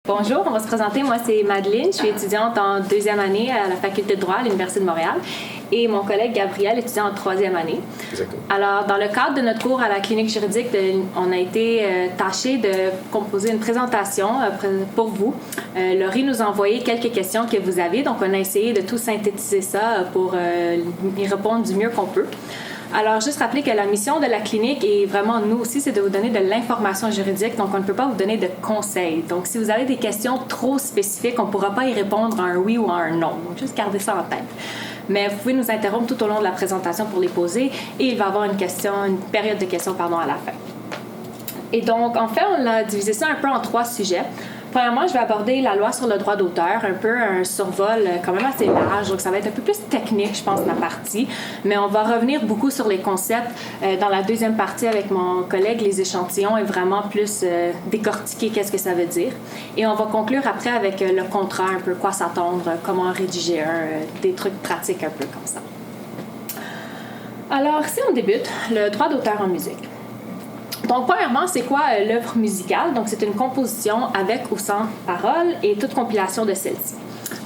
Bonjour, on va se présenter. Moi, c'est Madeleine. Je suis étudiante en deuxième année à la Faculté de droit à l'Université de Montréal. Et mon collègue Gabriel, étudiant en troisième année. Exactement. Alors, dans le cadre de notre cours à la clinique juridique, on a été tâché de composer une présentation pour vous. Laurie nous a envoyé quelques questions que vous avez. Donc, on a essayé de tout synthétiser ça pour y répondre du mieux qu'on peut. Alors, juste rappeler que la mission de la clinique, et vraiment nous aussi, c'est de vous donner de l'information juridique. Donc, on ne peut pas vous donner de conseils. Donc, si vous avez des questions trop spécifiques, on ne pourra pas y répondre à un oui ou à un non. Donc, juste gardez ça en tête. Mais vous pouvez nous interrompre tout au long de la présentation pour les poser et il va y avoir une période de questions à la fin. Et donc, en fait, on a divisé ça un peu en 3 sujets. Premièrement, je vais aborder la loi sur le droit d'auteur, un peu un survol quand même assez large, donc ça va être un peu plus technique, je pense, ma partie. Mais on va revenir beaucoup sur les concepts dans la deuxième partie avec mon collègue, les échantillons, et vraiment plus décortiquer qu'est-ce que ça veut dire. Et on va conclure après avec le contrat, un peu quoi s'attendre, comment rédiger des trucs pratiques un peu comme ça. Alors, si on débute, le droit d'auteur en musique. Donc, premièrement, c'est quoi l'œuvre musicale? Donc, c'est une composition avec ou sans paroles et toute compilation de celle-ci.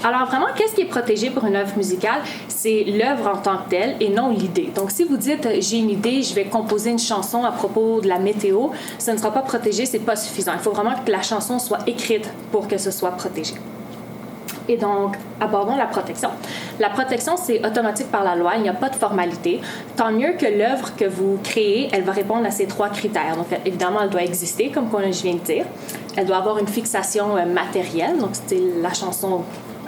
Alors, vraiment, qu'est-ce qui est protégé pour une œuvre musicale? C'est l'œuvre en tant que telle et non l'idée. Donc, si vous dites « j'ai une idée, je vais composer une chanson à propos de la météo », ça ne sera pas protégé, c'est pas suffisant. Il faut vraiment que la chanson soit écrite pour que ce soit protégé. Et donc, abordons la protection. La protection, c'est automatique par la loi, il n'y a pas de formalité. Tant mieux que l'œuvre que vous créez, elle va répondre à ces 3 critères. Donc, évidemment, elle doit exister, comme je viens de dire. Elle doit avoir une fixation matérielle, donc c'est la chanson,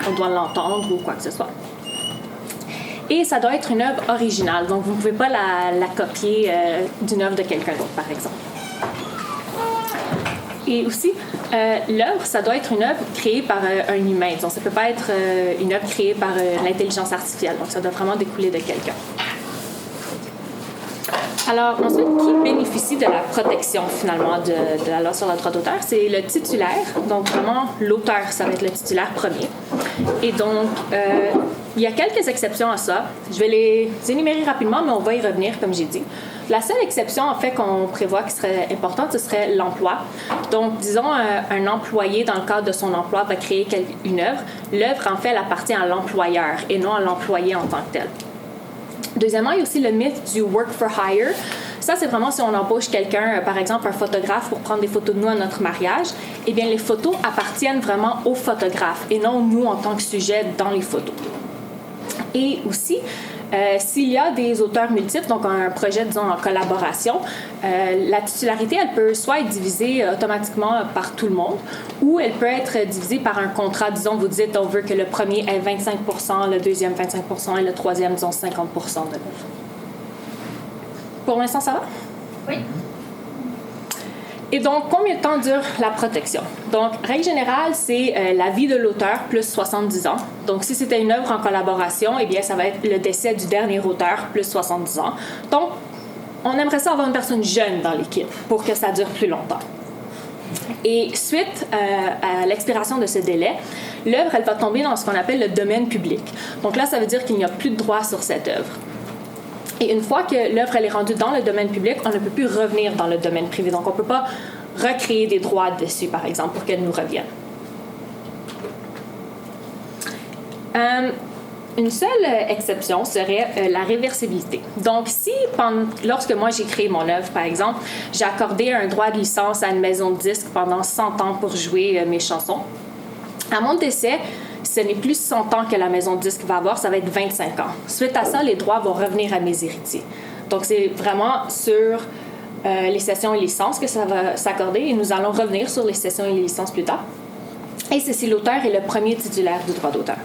on doit l'entendre ou quoi que ce soit. Et ça doit être une œuvre originale, donc vous ne pouvez pas la copier d'une œuvre de quelqu'un d'autre, par exemple. Et aussi, l'œuvre, ça doit être une œuvre créée par un humain. Donc, ça ne peut pas être une œuvre créée par l'intelligence artificielle. Donc, ça doit vraiment découler de quelqu'un. Alors, ensuite, qui bénéficie de la protection, finalement, de la loi sur le droit d'auteur? C'est le titulaire. Donc, vraiment, l'auteur, ça va être le titulaire premier. Et donc, il y a quelques exceptions à ça. Je vais les énumérer rapidement, mais on va y revenir, comme j'ai dit. La seule exception, en fait, qu'on prévoit qui serait importante, ce serait l'emploi. Donc, disons, un employé, dans le cadre de son emploi, va créer une œuvre. L'œuvre, en fait, elle appartient à l'employeur et non à l'employé en tant que tel. Deuxièmement, il y a aussi le mythe du work for hire. Ça, c'est vraiment si on embauche quelqu'un, par exemple un photographe, pour prendre des photos de nous à notre mariage, eh bien, les photos appartiennent vraiment au photographe et non nous en tant que sujet dans les photos. Et aussi, s'il y a des auteurs multiples, donc un projet, disons, en collaboration, la titularité, elle peut soit être divisée automatiquement par tout le monde, ou elle peut être divisée par un contrat. Disons, vous dites, on veut que le premier ait 25%, le deuxième 25% et le troisième, disons, 50% de l'œuvre. Pour l'instant, ça va? Oui. Et donc, combien de temps dure la protection? Donc, règle générale, c'est la vie de l'auteur plus 70 ans. Donc, si c'était une œuvre en collaboration, eh bien, ça va être le décès du dernier auteur plus 70 ans. Donc, on aimerait ça avoir une personne jeune dans l'équipe pour que ça dure plus longtemps. Et suite à l'expiration de ce délai, l'œuvre, elle va tomber dans ce qu'on appelle le domaine public. Donc là, ça veut dire qu'il n'y a plus de droit sur cette œuvre. Et une fois que l'œuvre elle est rendue dans le domaine public, on ne peut plus revenir dans le domaine privé. Donc, on ne peut pas recréer des droits dessus, par exemple, pour qu'elle nous revienne. Une seule exception serait la réversibilité. Donc, si, lorsque moi j'ai créé mon œuvre, par exemple, j'ai accordé un droit de licence à une maison de disques pendant 100 ans pour jouer mes chansons, à mon décès, ce n'est plus 100 ans que la maison de disques va avoir, ça va être 25 ans. Suite à ça, les droits vont revenir à mes héritiers. Donc, c'est vraiment sur les cessions et licences que ça va s'accorder et nous allons revenir sur les cessions et les licences plus tard. Et c'est si l'auteur est le premier titulaire du droit d'auteur.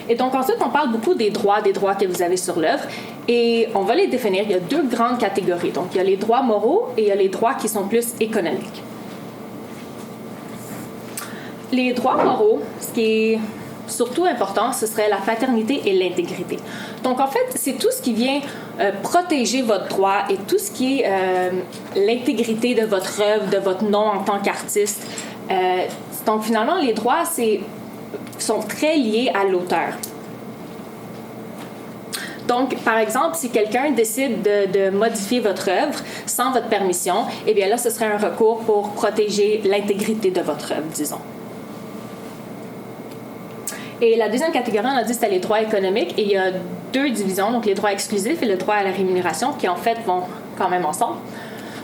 Et donc, ensuite, on parle beaucoup des droits que vous avez sur l'œuvre et on va les définir. Il y a 2 grandes catégories. Donc, il y a les droits moraux et il y a les droits qui sont plus économiques. Les droits moraux, ce qui est surtout important, ce serait la paternité et l'intégrité. Donc, en fait, c'est tout ce qui vient protéger votre droit et tout ce qui est l'intégrité de votre œuvre, de votre nom en tant qu'artiste. Donc, finalement, les droits sont très liés à l'auteur. Donc, par exemple, si quelqu'un décide de modifier votre œuvre sans votre permission, eh bien là, ce serait un recours pour protéger l'intégrité de votre œuvre, disons. Et la deuxième catégorie, on a dit, c'était les droits économiques. Et il y a deux divisions, donc les droits exclusifs et le droit à la rémunération, qui en fait vont quand même ensemble.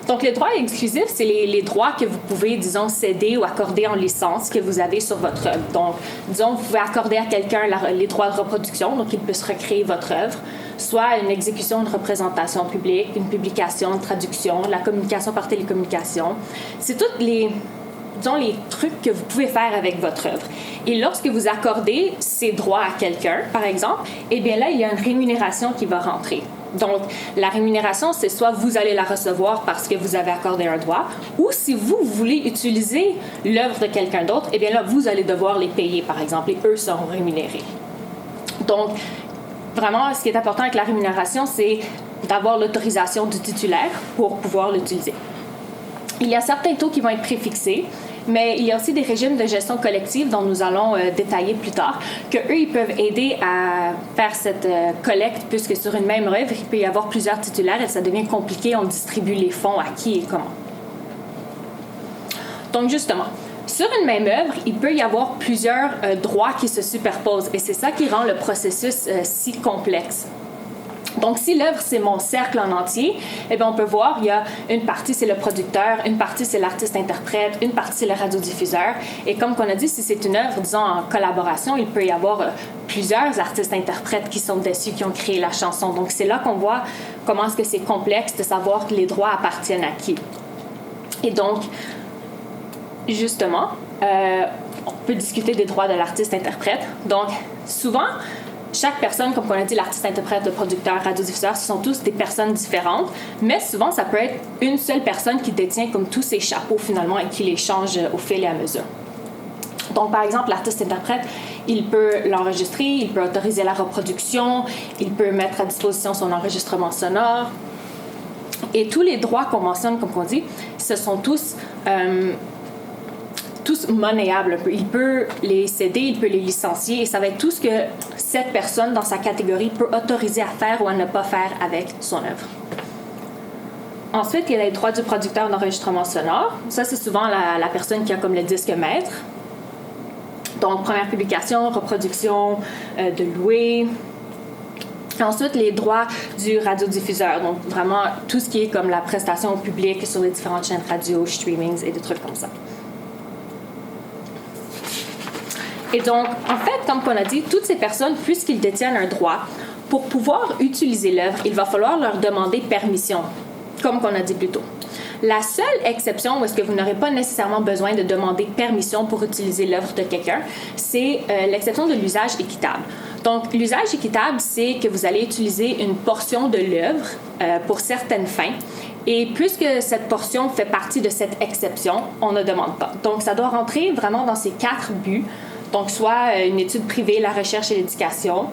Donc, les droits exclusifs, c'est les droits que vous pouvez, disons, céder ou accorder en licence que vous avez sur votre œuvre. Donc, disons, vous pouvez accorder à quelqu'un les droits de reproduction, donc il peut se recréer votre œuvre, soit une exécution, une représentation publique, une publication, une traduction, la communication par télécommunication. C'est toutes les trucs que vous pouvez faire avec votre œuvre. Et lorsque vous accordez ces droits à quelqu'un, par exemple, eh bien là, il y a une rémunération qui va rentrer. Donc, la rémunération, c'est soit vous allez la recevoir parce que vous avez accordé un droit, ou si vous voulez utiliser l'œuvre de quelqu'un d'autre, eh bien là, vous allez devoir les payer, par exemple, et eux seront rémunérés. Donc, vraiment, ce qui est important avec la rémunération, c'est d'avoir l'autorisation du titulaire pour pouvoir l'utiliser. Il y a certains taux qui vont être préfixés, mais il y a aussi des régimes de gestion collective dont nous allons détailler plus tard, qu'eux, ils peuvent aider à faire cette collecte, puisque sur une même œuvre, il peut y avoir plusieurs titulaires et ça devient compliqué, on distribue les fonds à qui et comment. Donc, justement, sur une même œuvre, il peut y avoir plusieurs droits qui se superposent et c'est ça qui rend le processus si complexe. Donc, si l'œuvre, c'est mon cercle en entier, eh bien, on peut voir, il y a une partie, c'est le producteur, une partie, c'est l'artiste-interprète, une partie, c'est le radiodiffuseur. Et comme on a dit, si c'est une œuvre, disons, en collaboration, il peut y avoir plusieurs artistes-interprètes qui sont dessus, qui ont créé la chanson. Donc, c'est là qu'on voit comment est-ce que c'est complexe de savoir que les droits appartiennent à qui. Et donc, justement, on peut discuter des droits de l'artiste-interprète. Donc, souvent, chaque personne, comme on a dit, l'artiste-interprète, le producteur, le radiodiffuseur, ce sont tous des personnes différentes, mais souvent, ça peut être une seule personne qui détient comme tous ces chapeaux, finalement, et qui les change au fil et à mesure. Donc, par exemple, l'artiste-interprète, il peut l'enregistrer, il peut autoriser la reproduction, il peut mettre à disposition son enregistrement sonore. Et tous les droits qu'on mentionne, comme on dit, ce sont tous monnayables. Il peut les céder, il peut les licencier et ça va être tout ce que cette personne dans sa catégorie peut autoriser à faire ou à ne pas faire avec son œuvre. Ensuite, il y a les droits du producteur d'enregistrement sonore. Ça, c'est souvent la personne qui a comme le disque maître. Donc, première publication, reproduction, de louer. Ensuite, les droits du radiodiffuseur. Donc, vraiment, tout ce qui est comme la prestation au public sur les différentes chaînes radio, streamings et des trucs comme ça. Et donc, en fait, comme on a dit, toutes ces personnes, puisqu'ils détiennent un droit, pour pouvoir utiliser l'œuvre, il va falloir leur demander permission, comme on a dit plus tôt. La seule exception où est-ce que vous n'aurez pas nécessairement besoin de demander permission pour utiliser l'œuvre de quelqu'un, c'est l'exception de l'usage équitable. Donc, l'usage équitable, c'est que vous allez utiliser une portion de l'œuvre pour certaines fins. Et puisque cette portion fait partie de cette exception, on ne demande pas. Donc, ça doit rentrer vraiment dans ces 4 buts. Donc, soit une étude privée, la recherche et l'éducation,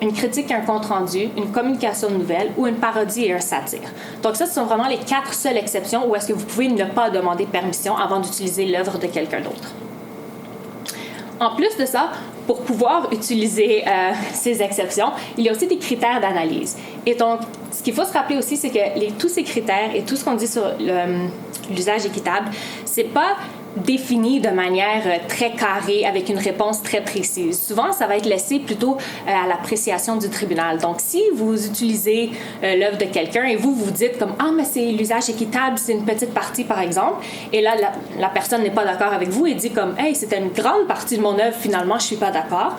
une critique et un compte-rendu, une communication de nouvelles ou une parodie et un satire. Donc, ça, ce sont vraiment les 4 seules exceptions où est-ce que vous pouvez ne pas demander permission avant d'utiliser l'œuvre de quelqu'un d'autre. En plus de ça, pour pouvoir utiliser ces exceptions, il y a aussi des critères d'analyse. Et donc, ce qu'il faut se rappeler aussi, c'est que tous ces critères et tout ce qu'on dit sur l'usage équitable, c'est pas défini de manière très carrée avec une réponse très précise. Souvent, ça va être laissé plutôt à l'appréciation du tribunal. Donc, si vous utilisez l'œuvre de quelqu'un et vous dites comme « Ah, mais c'est l'usage équitable, c'est une petite partie, par exemple. » Et là, la personne n'est pas d'accord avec vous et dit comme « Hey, c'était une grande partie de mon œuvre, finalement, je suis pas d'accord. »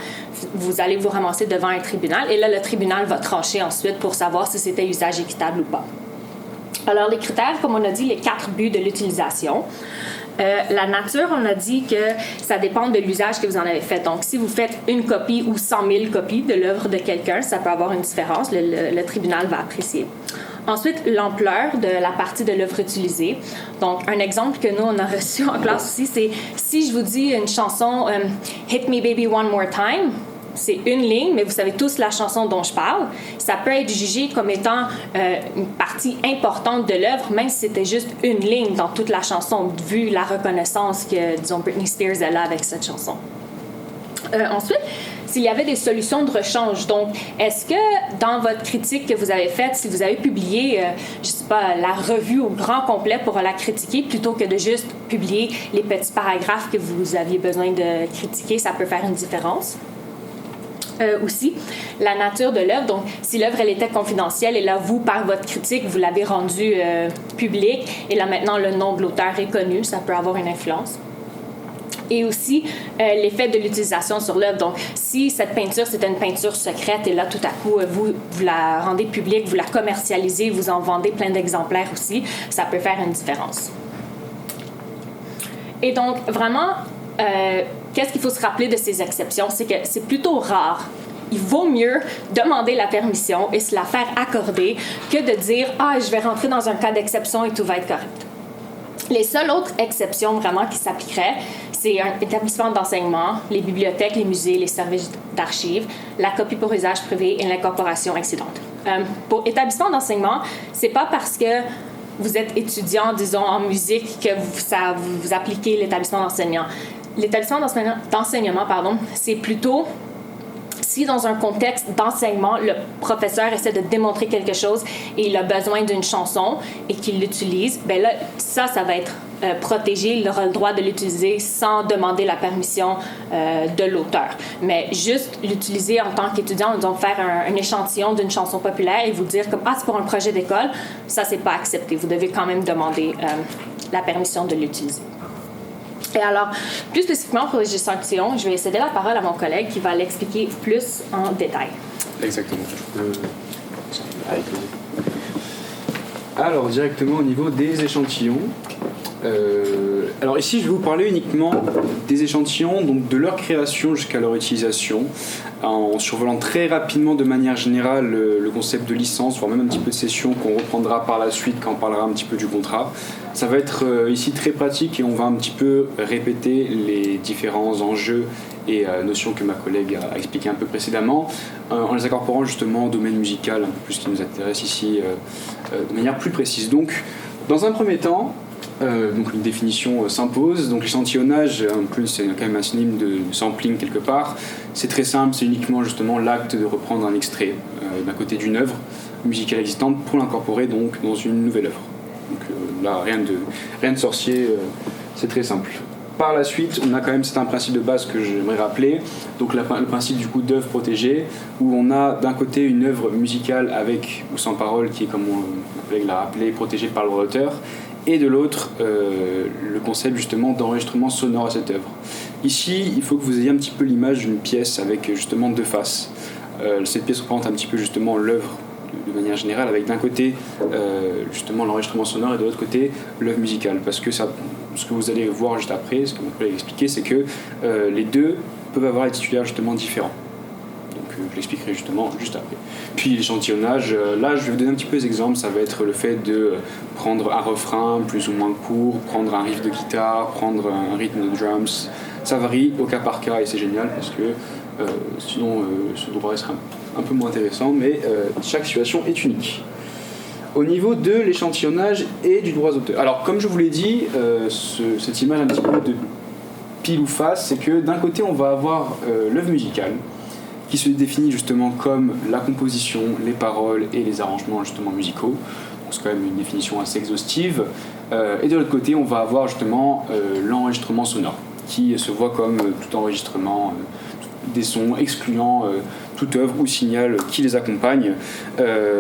Vous allez vous ramasser devant un tribunal et là, le tribunal va trancher ensuite pour savoir si c'était usage équitable ou pas. Alors, les critères, comme on a dit, les 4 buts de l'utilisation. La nature, on a dit que ça dépend de l'usage que vous en avez fait. Donc, si vous faites une copie ou 100 000 copies de l'œuvre de quelqu'un, ça peut avoir une différence. Le tribunal va apprécier. Ensuite, l'ampleur de la partie de l'œuvre utilisée. Donc, un exemple que nous, on a reçu en classe aussi, c'est si je vous dis une chanson « Hit Me Baby One More Time », c'est une ligne, mais vous savez tous la chanson dont je parle. Ça peut être jugé comme étant une partie importante de l'œuvre, même si c'était juste une ligne dans toute la chanson, vu la reconnaissance que, disons, Britney Spears a avec cette chanson. Ensuite, s'il y avait des solutions de rechange. Donc, est-ce que dans votre critique que vous avez faite, si vous avez publié, je sais pas, la revue au grand complet pour la critiquer, plutôt que de juste publier les petits paragraphes que vous aviez besoin de critiquer, ça peut faire une différence. Aussi, la nature de l'œuvre. Donc, si l'œuvre, elle était confidentielle et là, vous, par votre critique, vous l'avez rendue publique et là, maintenant, le nom de l'auteur est connu, ça peut avoir une influence. Et aussi, l'effet de l'utilisation sur l'œuvre. Donc, si cette peinture, c'était une peinture secrète et là, tout à coup, vous la rendez publique, vous la commercialisez, vous en vendez plein d'exemplaires aussi, ça peut faire une différence. Et donc, vraiment, qu'est-ce qu'il faut se rappeler de ces exceptions? C'est que c'est plutôt rare. Il vaut mieux demander la permission et se la faire accorder que de dire « Ah, je vais rentrer dans un cas d'exception et tout va être correct ». Les seules autres exceptions vraiment qui s'appliqueraient, c'est un établissement d'enseignement, les bibliothèques, les musées, les services d'archives, la copie pour usage privé et l'incorporation accidentelle. Pour établissement d'enseignement, c'est pas parce que vous êtes étudiant, disons, en musique que vous appliquez l'établissement d'enseignement. L'établissement d'enseignement, c'est plutôt si dans un contexte d'enseignement, le professeur essaie de démontrer quelque chose et il a besoin d'une chanson et qu'il l'utilise, bien là, ça va être protégé. Il aura le droit de l'utiliser sans demander la permission de l'auteur. Mais juste l'utiliser en tant qu'étudiant, disons, faire un échantillon d'une chanson populaire et vous dire comme « Ah, c'est pour un projet d'école », ça, c'est pas accepté. Vous devez quand même demander la permission de l'utiliser. Et alors, plus spécifiquement pour les échantillons, je vais céder la parole à mon collègue qui va l'expliquer plus en détail. Exactement. Alors, directement au niveau des échantillons. Alors ici, je vais vous parler uniquement des échantillons, donc de leur création jusqu'à leur utilisation, en survolant très rapidement de manière générale le concept de licence, voire même un petit peu de session qu'on reprendra par la suite quand on parlera un petit peu du contrat. Ça va être ici très pratique et on va un petit peu répéter les différents enjeux et notions que ma collègue a expliquées un peu précédemment, en les incorporant justement au domaine musical, un peu plus qui nous intéresse ici de manière plus précise. Donc, dans un premier temps, donc une définition s'impose. Donc l'échantillonnage, en plus c'est quand même un synonyme de sampling quelque part. C'est très simple, c'est uniquement justement l'acte de reprendre un extrait d'un côté d'une œuvre musicale existante pour l'incorporer donc dans une nouvelle œuvre. Donc là rien de sorcier, c'est très simple. Par la suite, on a quand même, c'est un principe de base que j'aimerais rappeler, donc le principe du coup d'œuvre protégée, où on a d'un côté une œuvre musicale avec ou sans parole qui est, comme mon collègue l'a rappelé, protégée par le droit d'auteur, et de l'autre, le concept justement d'enregistrement sonore à cette œuvre. Ici, il faut que vous ayez un petit peu l'image d'une pièce avec justement deux faces. Cette pièce représente un petit peu justement l'œuvre de manière générale, avec d'un côté justement l'enregistrement sonore et de l'autre côté l'œuvre musicale. Parce que ça, ce que vous allez voir juste après, ce que mon collègue a expliqué, c'est que les deux peuvent avoir des titulaires justement différents. Je l'expliquerai justement juste après. Puis l'échantillonnage, là je vais vous donner un petit peu des exemples. Ça va être le fait de prendre un refrain plus ou moins court, prendre un riff de guitare, prendre un rythme de drums. Ça varie au cas par cas et c'est génial parce que sinon ce droit serait un peu moins intéressant, mais chaque situation est unique. Au niveau de l'échantillonnage et du droit d'auteur. Alors comme je vous l'ai dit, cette image un petit peu de pile ou face, c'est que d'un côté on va avoir l'œuvre musicale, qui se définit justement comme la composition, les paroles et les arrangements justement musicaux. Donc c'est quand même une définition assez exhaustive. Et de l'autre côté, on va avoir justement l'enregistrement sonore, qui se voit comme tout enregistrement des sons excluant toute œuvre ou signal qui les accompagne.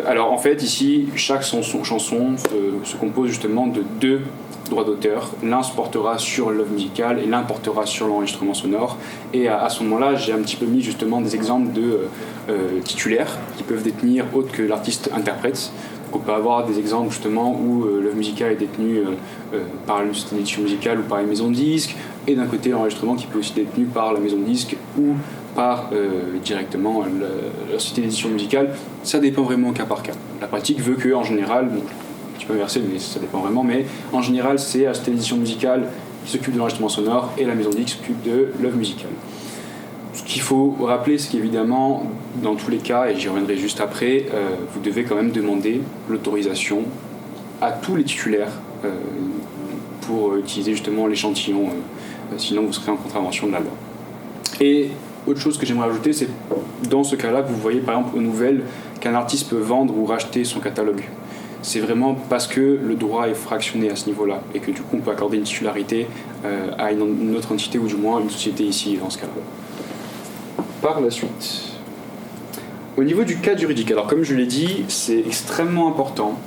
Alors en fait, ici, chaque chanson se compose justement de deux droit d'auteur. L'un se portera sur l'œuvre musicale et l'un portera sur l'enregistrement sonore. Et à ce moment-là, j'ai un petit peu mis justement des exemples de titulaires qui peuvent détenir autre que l'artiste interprète. Donc on peut avoir des exemples justement où l'œuvre musicale est détenue par une société d'édition musicale ou par une maison de disques, et d'un côté l'enregistrement qui peut aussi être détenu par la maison de disques ou par directement la société d'édition musicale. Ça dépend vraiment au cas par cas. La pratique veut que, en général, tu peux inverser, mais ça dépend vraiment, mais en général, c'est la société d'édition musicale qui s'occupe de l'enregistrement sonore et la maison de disques s'occupe de l'œuvre musicale. Ce qu'il faut rappeler, c'est qu'évidemment, dans tous les cas, et j'y reviendrai juste après, vous devez quand même demander l'autorisation à tous les titulaires pour utiliser justement l'échantillon, sinon vous serez en contravention de la loi. Et autre chose que j'aimerais ajouter, c'est dans ce cas-là, vous voyez par exemple aux nouvelles qu'un artiste peut vendre ou racheter son catalogue. C'est vraiment parce que le droit est fractionné à ce niveau-là et que du coup on peut accorder une titularité à une autre entité ou du moins une société ici dans ce cas-là. Par la suite, au niveau du cadre juridique, alors comme je l'ai dit, c'est extrêmement important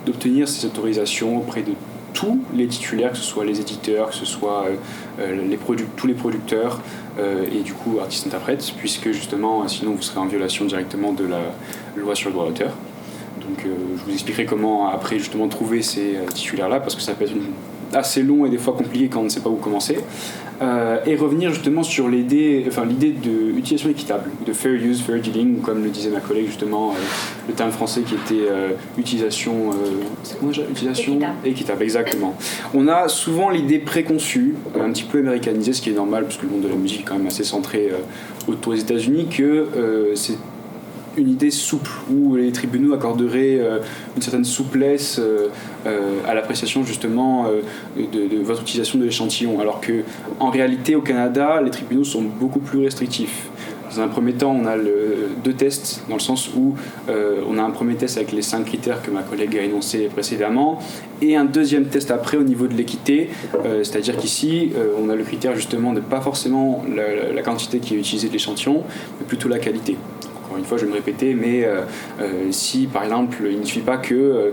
d'obtenir ces autorisations auprès de tous les titulaires, que ce soit les éditeurs, que ce soit tous les producteurs et du coup artistes-interprètes, puisque justement sinon vous serez en violation directement de la loi sur le droit d'auteur. Donc je vous expliquerai comment après justement trouver ces titulaires-là, parce que ça peut être assez long et des fois compliqué quand on ne sait pas où commencer. Et revenir justement sur l'idée d'utilisation équitable, de fair use, fair dealing, comme le disait ma collègue justement, le terme français qui était utilisation équitable, exactement. On a souvent l'idée préconçue, un petit peu américanisée, ce qui est normal parce que le monde de la musique est quand même assez centré autour des États-Unis, que c'est une idée souple où les tribunaux accorderaient une certaine souplesse à l'appréciation justement de votre utilisation de l'échantillon, alors que en réalité au Canada les tribunaux sont beaucoup plus restrictifs. Dans un premier temps, on a deux tests, dans le sens où on a un premier test avec les 5 critères que ma collègue a énoncés précédemment, et un deuxième test après au niveau de l'équité, c'est-à-dire qu'ici, on a le critère justement de pas forcément la quantité qui est utilisée de l'échantillon, mais plutôt la qualité. Encore une fois, je vais me répéter, mais si par exemple, il ne suffit pas que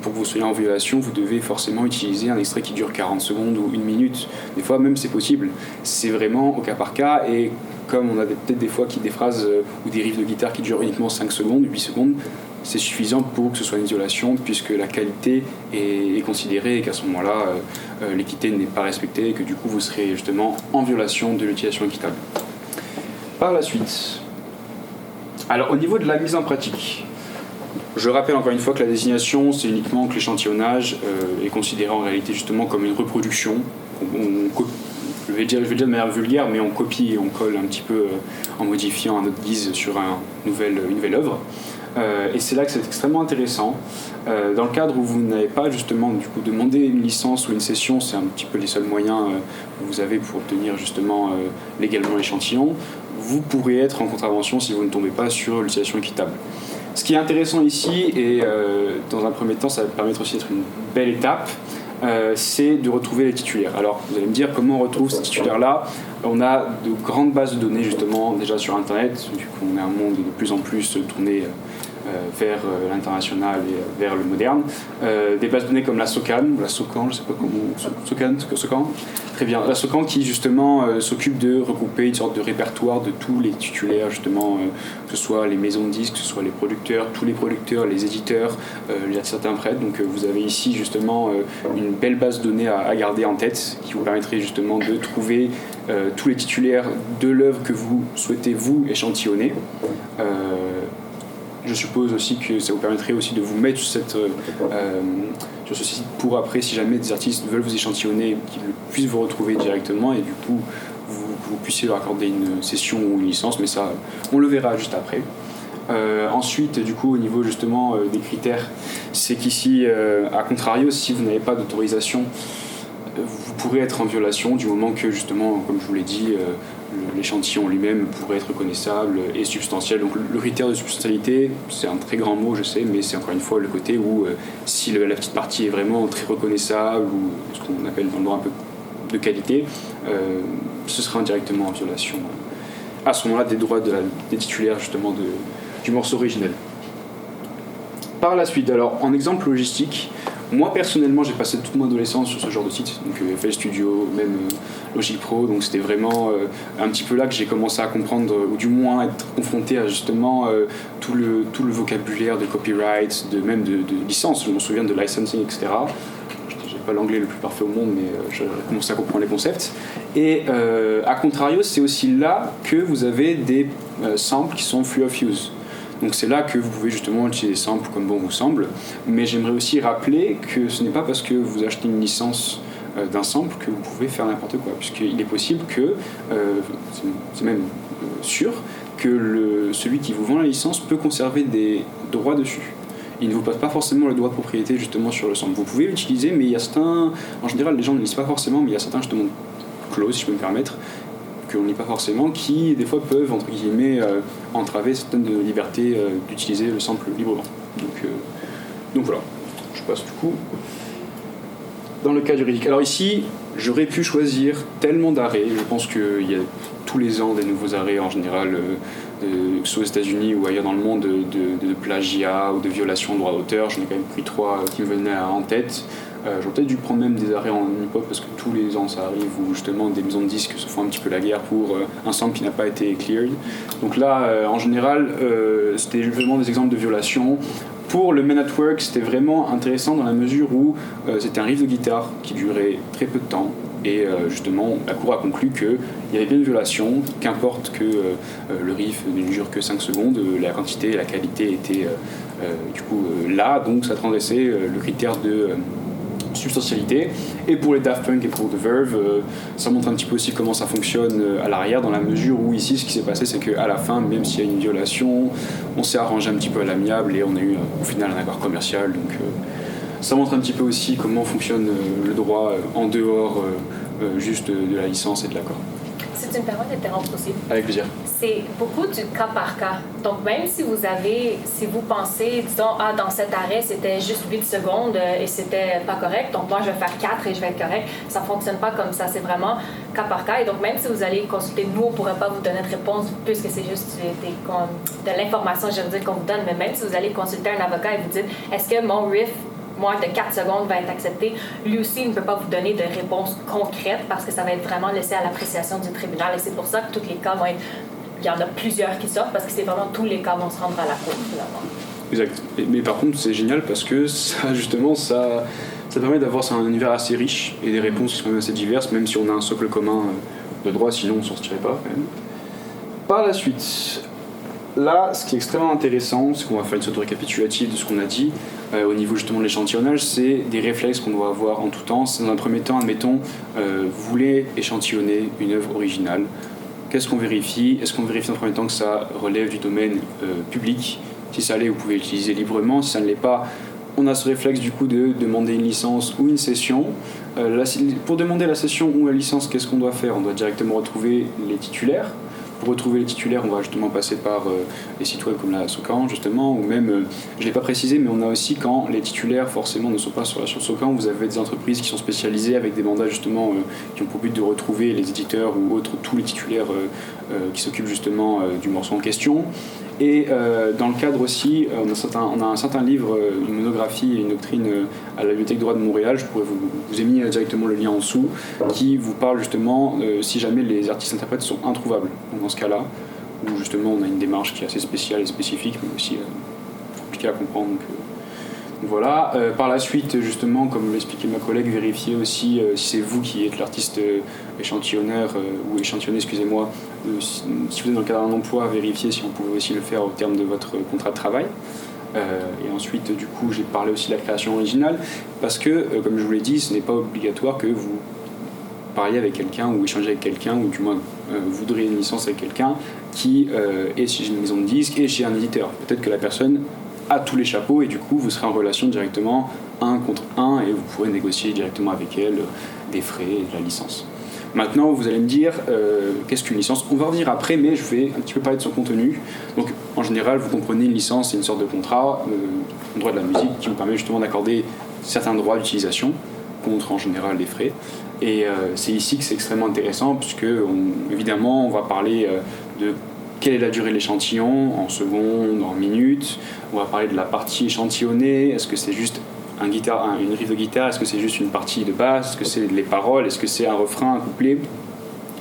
pour que vous soyez en violation, vous devez forcément utiliser un extrait qui dure 40 secondes ou 1 minute. Des fois, même c'est possible. C'est vraiment au cas par cas, et comme on a peut-être des fois des phrases ou des riffs de guitare qui durent uniquement 5 secondes, 8 secondes, c'est suffisant pour que ce soit une violation, puisque la qualité est considérée et qu'à ce moment-là, l'équité n'est pas respectée et que du coup, vous serez justement en violation de l'utilisation équitable. Par la suite, alors au niveau de la mise en pratique, je rappelle encore une fois que la désignation, c'est uniquement que l'échantillonnage est considéré en réalité justement comme une reproduction. Je vais dire de manière vulgaire, mais on copie et on colle un petit peu en modifiant à notre guise sur une nouvelle œuvre. Et c'est là que c'est extrêmement intéressant. Dans le cadre où vous n'avez pas justement du coup demandé une licence ou une cession, c'est un petit peu les seuls moyens que vous avez pour obtenir justement légalement l'échantillon, vous pourrez être en contravention si vous ne tombez pas sur l'utilisation équitable. Ce qui est intéressant ici, et dans un premier temps ça va permettre aussi d'être une belle étape, c'est de retrouver les titulaires. Alors vous allez me dire comment on retrouve ces titulaires-là. On a de grandes bases de données justement déjà sur Internet, vu qu'on est un monde de plus en plus tourné vers l'international et vers le moderne. Des bases de données comme la SOCAN, je sais pas comment, SOCAN, très bien, la SOCAN qui justement s'occupe de regrouper une sorte de répertoire de tous les titulaires justement, que ce soit les maisons de disques, que ce soit les producteurs, tous les producteurs, les éditeurs, il y a certains prêtres. Donc vous avez ici justement une belle base de données à garder en tête qui vous permettrait justement de trouver tous les titulaires de l'œuvre que vous souhaitez vous échantillonner. Je suppose aussi que ça vous permettrait aussi de vous mettre sur ce site pour après, si jamais des artistes veulent vous échantillonner, qu'ils puissent vous retrouver directement et du coup vous puissiez leur accorder une cession ou une licence, mais ça on le verra juste après. Ensuite, du coup, au niveau justement des critères, c'est qu'ici, à contrario, si vous n'avez pas d'autorisation, vous pourrez être en violation du moment que justement, comme je vous l'ai dit, l'échantillon lui-même pourrait être reconnaissable et substantiel. Donc le critère de substantialité, c'est un très grand mot, je sais, mais c'est encore une fois le côté où si la petite partie est vraiment très reconnaissable ou ce qu'on appelle dans le droit un peu de qualité, ce sera indirectement en violation à ce moment-là des droits des titulaires justement du morceau originel. Par la suite, alors en exemple logistique, moi personnellement j'ai passé toute mon adolescence sur ce genre de site, donc FL Studio, même Logic Pro, donc c'était vraiment un petit peu là que j'ai commencé à comprendre, ou du moins être confronté à justement tout le vocabulaire de copyright, même de licence, je me souviens de licensing, etc. J'ai pas l'anglais le plus parfait au monde, mais je commençais à comprendre les concepts. Et à contrario, c'est aussi là que vous avez des samples qui sont free of use. Donc c'est là que vous pouvez justement utiliser des samples comme bon vous semble, mais j'aimerais aussi rappeler que ce n'est pas parce que vous achetez une licence d'un sample que vous pouvez faire n'importe quoi, puisqu'il est possible que, c'est même sûr, que celui qui vous vend la licence peut conserver des droits dessus. Il ne vous passe pas forcément le droit de propriété justement sur le sample. Vous pouvez l'utiliser, mais il y a certains, en général les gens ne lisent pas forcément, mais il y a certains justement clauses, si je peux me permettre, que l'on ne lit pas forcément, qui des fois peuvent, entre guillemets, entraver certaines libertés d'utiliser le sample librement. Donc voilà, je passe du coup dans le cas juridique. Alors ici, j'aurais pu choisir tellement d'arrêts. Je pense qu'il y a tous les ans des nouveaux arrêts en général, que ce soit aux États-Unis ou ailleurs dans le monde, de plagiat ou de violation de droit d'auteur. J'en ai quand même pris 3 qui me venaient en tête. J'aurais peut-être dû prendre même des arrêts en hip-hop parce que tous les ans ça arrive où justement des maisons de disques se font un petit peu la guerre pour un sample qui n'a pas été cleared. Donc là, en général, c'était vraiment des exemples de violation. Pour le Men at Work, c'était vraiment intéressant dans la mesure où c'était un riff de guitare qui durait très peu de temps. Et justement, la Cour a conclu qu'il y avait bien une violation, qu'importe que le riff ne dure que 5 secondes, la quantité et la qualité étaient là, donc ça transgressait le critère de substantialité. Et pour les Daft Punk et pour The Verve, ça montre un petit peu aussi comment ça fonctionne à l'arrière, dans la mesure où ici ce qui s'est passé c'est qu'à la fin, même s'il y a une violation, on s'est arrangé un petit peu à l'amiable et on a eu au final un accord commercial. Donc ça montre un petit peu aussi comment fonctionne le droit en dehors juste de la licence et de l'accord. Si tu me permets d'interrompre aussi. Avec plaisir. C'est beaucoup du cas par cas. Donc, même si vous pensez, disons, dans cet arrêt, c'était juste 8 secondes et c'était pas correct, donc moi, je vais faire 4 et je vais être correct, ça fonctionne pas comme ça. C'est vraiment cas par cas. Et donc, même si vous allez consulter, nous, on pourrait pas vous donner de réponse puisque c'est juste de l'information juridique qu'on vous donne, mais même si vous allez consulter un avocat et vous dites, est-ce que mon riff moins de 4 secondes va être accepté, lui aussi il ne peut pas vous donner de réponse concrète parce que ça va être vraiment laissé à l'appréciation du tribunal et c'est pour ça que tous les cas vont être... Il y en a plusieurs qui sortent parce que c'est vraiment tous les cas vont se rendre à la cour finalement. Exact. Mais par contre c'est génial parce que ça justement ça permet d'avoir un univers assez riche et des réponses qui sont même assez diverses, même si on a un socle commun de droit, sinon on ne sortirait pas quand même. Par la suite, là, ce qui est extrêmement intéressant, c'est qu'on va faire une sorte de récapitulatif de ce qu'on a dit au niveau justement de l'échantillonnage, c'est des réflexes qu'on doit avoir en tout temps. C'est dans un premier temps, admettons, vous voulez échantillonner une œuvre originale. Qu'est-ce qu'on vérifie ? Est-ce qu'on vérifie dans un premier temps que ça relève du domaine public ? Si ça l'est, vous pouvez l'utiliser librement. Si ça ne l'est pas, on a ce réflexe du coup de demander une licence ou une cession. Pour demander la cession ou la licence, qu'est-ce qu'on doit faire ? On doit directement retrouver les titulaires. Pour retrouver les titulaires, on va justement passer par les sites web comme la SOCAN, justement, ou même, je ne l'ai pas précisé, mais on a aussi quand les titulaires, forcément, ne sont pas sur la SOCAN, vous avez des entreprises qui sont spécialisées avec des mandats, justement, qui ont pour but de retrouver les éditeurs ou autres, tous les titulaires qui s'occupent, justement, du morceau en question. Et dans le cadre aussi, on a un certain livre, une monographie et une doctrine à la Bibliothèque de droit de Montréal, je pourrais vous ai mis directement le lien en dessous, qui vous parle justement si jamais les artistes-interprètes sont introuvables. Donc dans ce cas-là, où justement on a une démarche qui est assez spéciale et spécifique, mais aussi compliquée à comprendre. Donc voilà. Par la suite, justement, comme l'expliquait ma collègue, vérifiez aussi si c'est vous qui êtes l'artiste échantillonneur ou échantillonné, excusez-moi, si vous êtes dans le cadre d'un emploi, vérifiez si vous pouvez aussi le faire au terme de votre contrat de travail. Et ensuite, du coup, j'ai parlé aussi de la création originale, parce que, comme je vous l'ai dit, ce n'est pas obligatoire que vous parliez avec quelqu'un ou échangez avec quelqu'un, ou du moins voudriez une licence avec quelqu'un qui est chez une maison de disques et chez un éditeur. Peut-être que la personne a tous les chapeaux et du coup vous serez en relation directement 1 contre 1 et vous pourrez négocier directement avec elle des frais et de la licence. Maintenant vous allez me dire qu'est-ce qu'une licence ? On va revenir après, mais je vais un petit peu parler de son contenu. Donc en général vous comprenez, une licence c'est une sorte de contrat, un droit de la musique qui vous permet justement d'accorder certains droits d'utilisation contre en général des frais. Et c'est ici que c'est extrêmement intéressant puisque évidemment on va parler de quelle est la durée de l'échantillon, en secondes, en minutes. On va parler de la partie échantillonnée. Est-ce que c'est juste une riff de guitare ? Est-ce que c'est juste une partie de basse ? Est-ce que c'est les paroles ? Est-ce que c'est un refrain, un couplet ?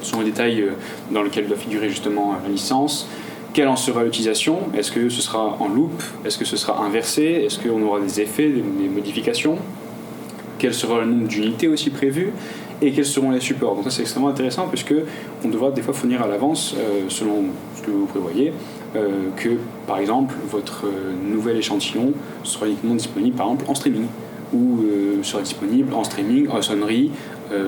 Ce sont les détails dans lesquels doit figurer justement la licence. Quelle en sera l'utilisation ? Est-ce que ce sera en loop ? Est-ce que ce sera inversé ? Est-ce qu'on aura des effets, des modifications ? Quel sera le nombre d'unités aussi prévues ? Et quels seront les supports. Donc ça c'est extrêmement intéressant puisque on devra des fois fournir à l'avance, selon ce que vous prévoyez, que par exemple votre nouvel échantillon sera uniquement disponible par exemple en streaming ou sera disponible en streaming, en sonnerie,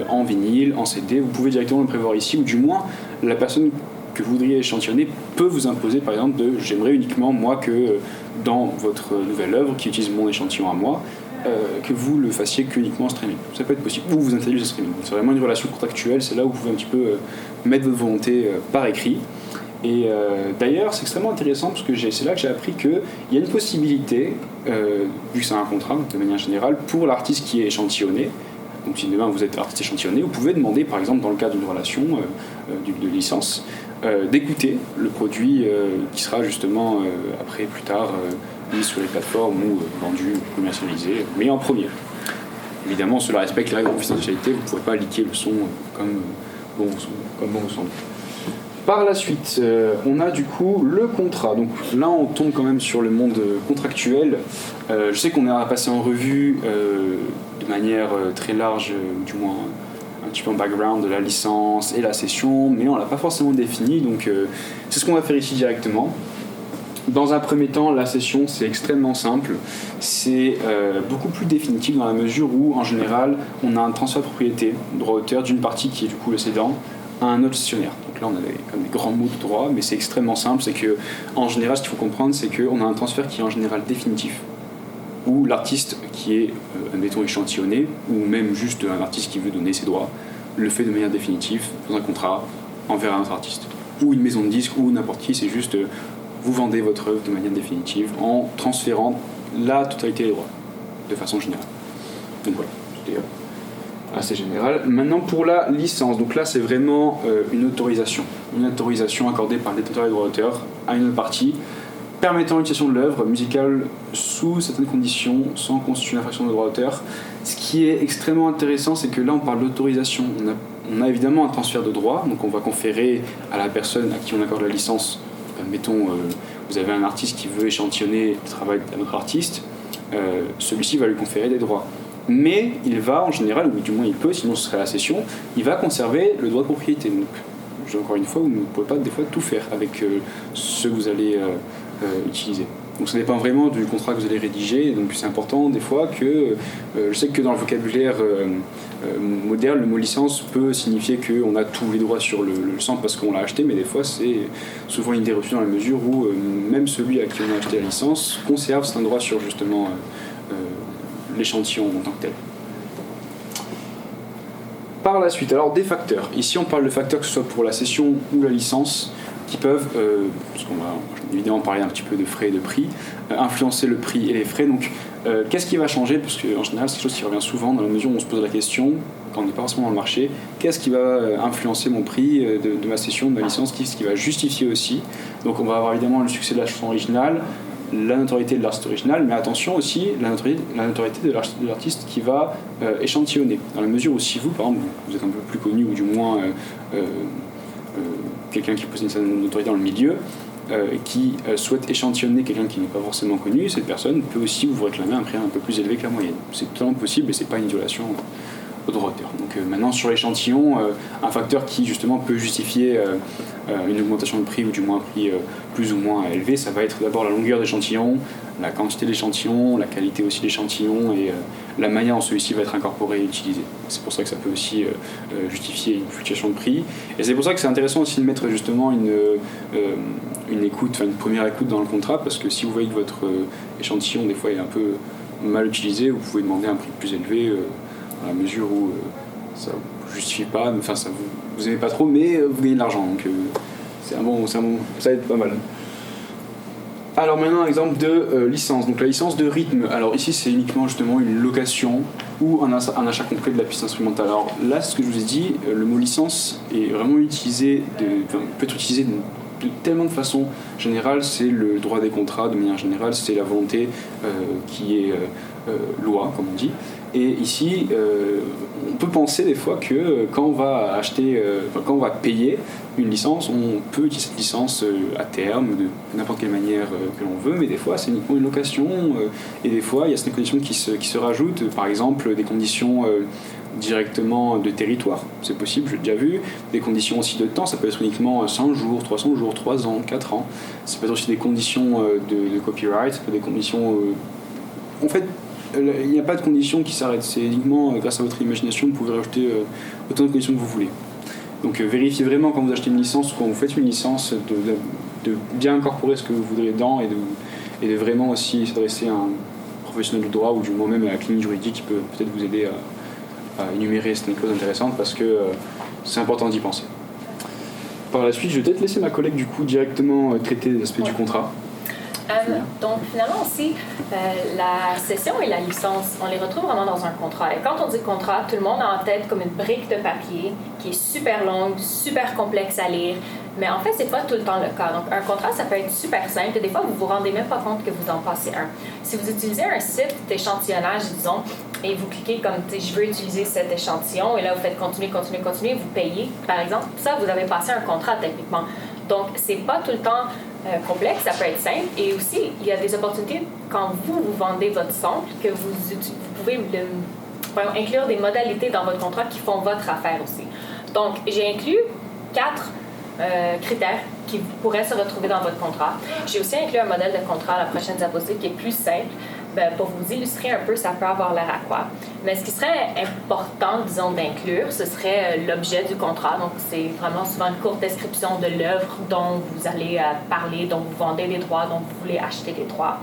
en vinyle, en CD. Vous pouvez directement le prévoir ici ou du moins la personne que vous voudriez échantillonner peut vous imposer par exemple j'aimerais uniquement moi que dans votre nouvelle œuvre qui utilise mon échantillon à moi, que vous le fassiez uniquement en streaming. Ça peut être possible, ou vous intégrez le streaming. C'est vraiment une relation contractuelle, c'est là où vous pouvez un petit peu mettre votre volonté par écrit. Et d'ailleurs, c'est extrêmement intéressant parce que c'est là que j'ai appris qu'il y a une possibilité, vu que c'est un contrat de manière générale, pour l'artiste qui est échantillonné. Donc si demain vous êtes artiste échantillonné, vous pouvez demander, par exemple dans le cadre d'une relation de licence, d'écouter le produit qui sera justement après, plus tard, mis sur les plateformes ou vendu, commercialisé, mais en premier. Évidemment, cela respecte les règles de confidentialité, vous ne pourrez pas liquer le son comme bon vous semble. Par la suite, on a du coup le contrat. Donc là, on tombe quand même sur le monde contractuel. Je sais qu'on a passé en revue de manière très large, du moins un petit peu en background, de la licence et la cession, mais on ne l'a pas forcément défini. Donc c'est ce qu'on va faire ici directement. Dans un premier temps, la cession, c'est extrêmement simple. C'est beaucoup plus définitif dans la mesure où, en général, on a un transfert de propriété, droit d'auteur, d'une partie qui est du coup le cédant, à un autre cessionnaire. Donc là, on a des grands mots de droit, mais c'est extrêmement simple. C'est que, en général, ce qu'il faut comprendre, c'est qu'on a un transfert qui est en général définitif, où l'artiste qui est, admettons, échantillonné, ou même juste un artiste qui veut donner ses droits, le fait de manière définitive, dans un contrat, envers un autre artiste. Ou une maison de disques, ou n'importe qui, c'est juste, vous vendez votre œuvre de manière définitive en transférant la totalité des droits, de façon générale. Donc voilà, c'était assez général. Maintenant pour la licence, donc là c'est vraiment une autorisation accordée par le détenteur des droits d'auteur à une autre partie, permettant l'utilisation de l'œuvre musicale sous certaines conditions sans constituer une infraction de droit d'auteur. Ce qui est extrêmement intéressant, c'est que là on parle d'autorisation. On a évidemment un transfert de droit, donc on va conférer à la personne à qui on accorde la licence. Mettons, vous avez un artiste qui veut échantillonner le travail d'un autre artiste, celui-ci va lui conférer des droits. Mais il va, en général, ou du moins il peut, sinon ce serait la cession, il va conserver le droit de propriété. Donc, encore une fois, vous ne pouvez pas des fois tout faire avec ce que vous allez utiliser. Donc ça dépend vraiment du contrat que vous allez rédiger, donc c'est important des fois que, je sais que dans le vocabulaire moderne, le mot licence peut signifier qu'on a tous les droits sur le sample parce qu'on l'a acheté, mais des fois c'est souvent une idée reçue dans la mesure où même celui à qui on a acheté la licence conserve certains droits sur justement l'échantillon en tant que tel. Par la suite, alors des facteurs. Ici on parle de facteurs que ce soit pour la cession ou la licence, qui peuvent, parce qu'on va évidemment parler un petit peu de frais et de prix, influencer le prix et les frais. Donc qu'est-ce qui va changer? Parce qu'en général c'est quelque chose qui revient souvent dans la mesure où on se pose la question, quand on n'est pas forcément dans le marché, qu'est-ce qui va influencer mon prix de ma cession, de ma licence, qu'est-ce qui va justifier aussi. Donc on va avoir évidemment le succès de la chanson originale, la notoriété de l'artiste original, mais attention aussi la notoriété de l'artiste qui va échantillonner. Dans la mesure où si vous, par exemple, vous êtes un peu plus connu ou du moins quelqu'un qui possède une certaine notoriété dans le milieu, qui souhaite échantillonner quelqu'un qui n'est pas forcément connu, cette personne peut aussi vous réclamer un prix un peu plus élevé que la moyenne. C'est totalement possible et c'est pas une violation au droit d'auteur. Donc maintenant sur l'échantillon, un facteur qui justement peut justifier une augmentation de prix ou du moins un prix plus ou moins élevé, ça va être d'abord la longueur d'échantillon, la quantité d'échantillon, la qualité aussi d'échantillon et la manière dont celui-ci va être incorporé et utilisé. C'est pour ça que ça peut aussi justifier une fluctuation de prix. Et c'est pour ça que c'est intéressant aussi de mettre justement une écoute, enfin une première écoute dans le contrat, parce que si vous voyez que votre échantillon des fois est un peu mal utilisé, vous pouvez demander un prix plus élevé à la mesure où ça ne justifie pas, enfin ça vous aimez pas trop, mais vous gagnez de l'argent, donc ça aide pas mal. Alors maintenant un exemple de licence, donc la licence de rythme. Alors ici c'est uniquement justement une location ou un achat complet de la piste instrumentale. Alors là ce que je vous ai dit, le mot licence est vraiment utilisé, peut être utilisé de tellement de façons générales. C'est le droit des contrats de manière générale, c'est la volonté qui est loi comme on dit. Et ici, on peut penser des fois que quand on va acheter, quand on va payer une licence, on peut utiliser cette licence à terme, de n'importe quelle manière que l'on veut, mais des fois c'est uniquement une location, et des fois il y a certaines conditions qui se rajoutent, par exemple des conditions directement de territoire, c'est possible, j'ai déjà vu, des conditions aussi de temps, ça peut être uniquement 100 jours, 300 jours, 3 ans, 4 ans, ça peut être aussi des conditions de copyright, ça peut être des conditions... en fait, il n'y a pas de conditions qui s'arrêtent, c'est uniquement grâce à votre imagination, vous pouvez rajouter autant de conditions que vous voulez. Donc vérifiez vraiment quand vous achetez une licence ou quand vous faites une licence de bien incorporer ce que vous voudrez dedans et de vraiment aussi s'adresser à un professionnel du droit ou du moins même à la clinique juridique qui peut peut-être vous aider à énumérer certaines clauses intéressantes parce que c'est important d'y penser. Par la suite, je vais peut-être laisser ma collègue du coup directement traiter des aspects du contrat. Donc finalement aussi, la cession et la licence, on les retrouve vraiment dans un contrat. Et quand on dit contrat, tout le monde a en tête comme une brique de papier qui est super longue, super complexe à lire. Mais en fait, c'est pas tout le temps le cas. Donc un contrat, ça peut être super simple et des fois, vous vous rendez même pas compte que vous en passez un. Si vous utilisez un site d'échantillonnage, disons, et vous cliquez comme « je veux utiliser cet échantillon » et là, vous faites « continuer », vous payez, par exemple, ça, vous avez passé un contrat techniquement. Donc, c'est pas tout le temps complexe, ça peut être simple. Et aussi, il y a des opportunités quand vous vendez votre sample que vous pouvez inclure des modalités dans votre contrat qui font votre affaire aussi. Donc, j'ai inclus 4 critères qui pourraient se retrouver dans votre contrat. J'ai aussi inclus un modèle de contrat à la prochaine diapositive qui est plus simple. Pour vous illustrer un peu, ça peut avoir l'air à quoi. Mais ce qui serait important, disons, d'inclure, ce serait l'objet du contrat. Donc, c'est vraiment souvent une courte description de l'œuvre dont vous allez parler, dont vous vendez des droits, dont vous voulez acheter des droits.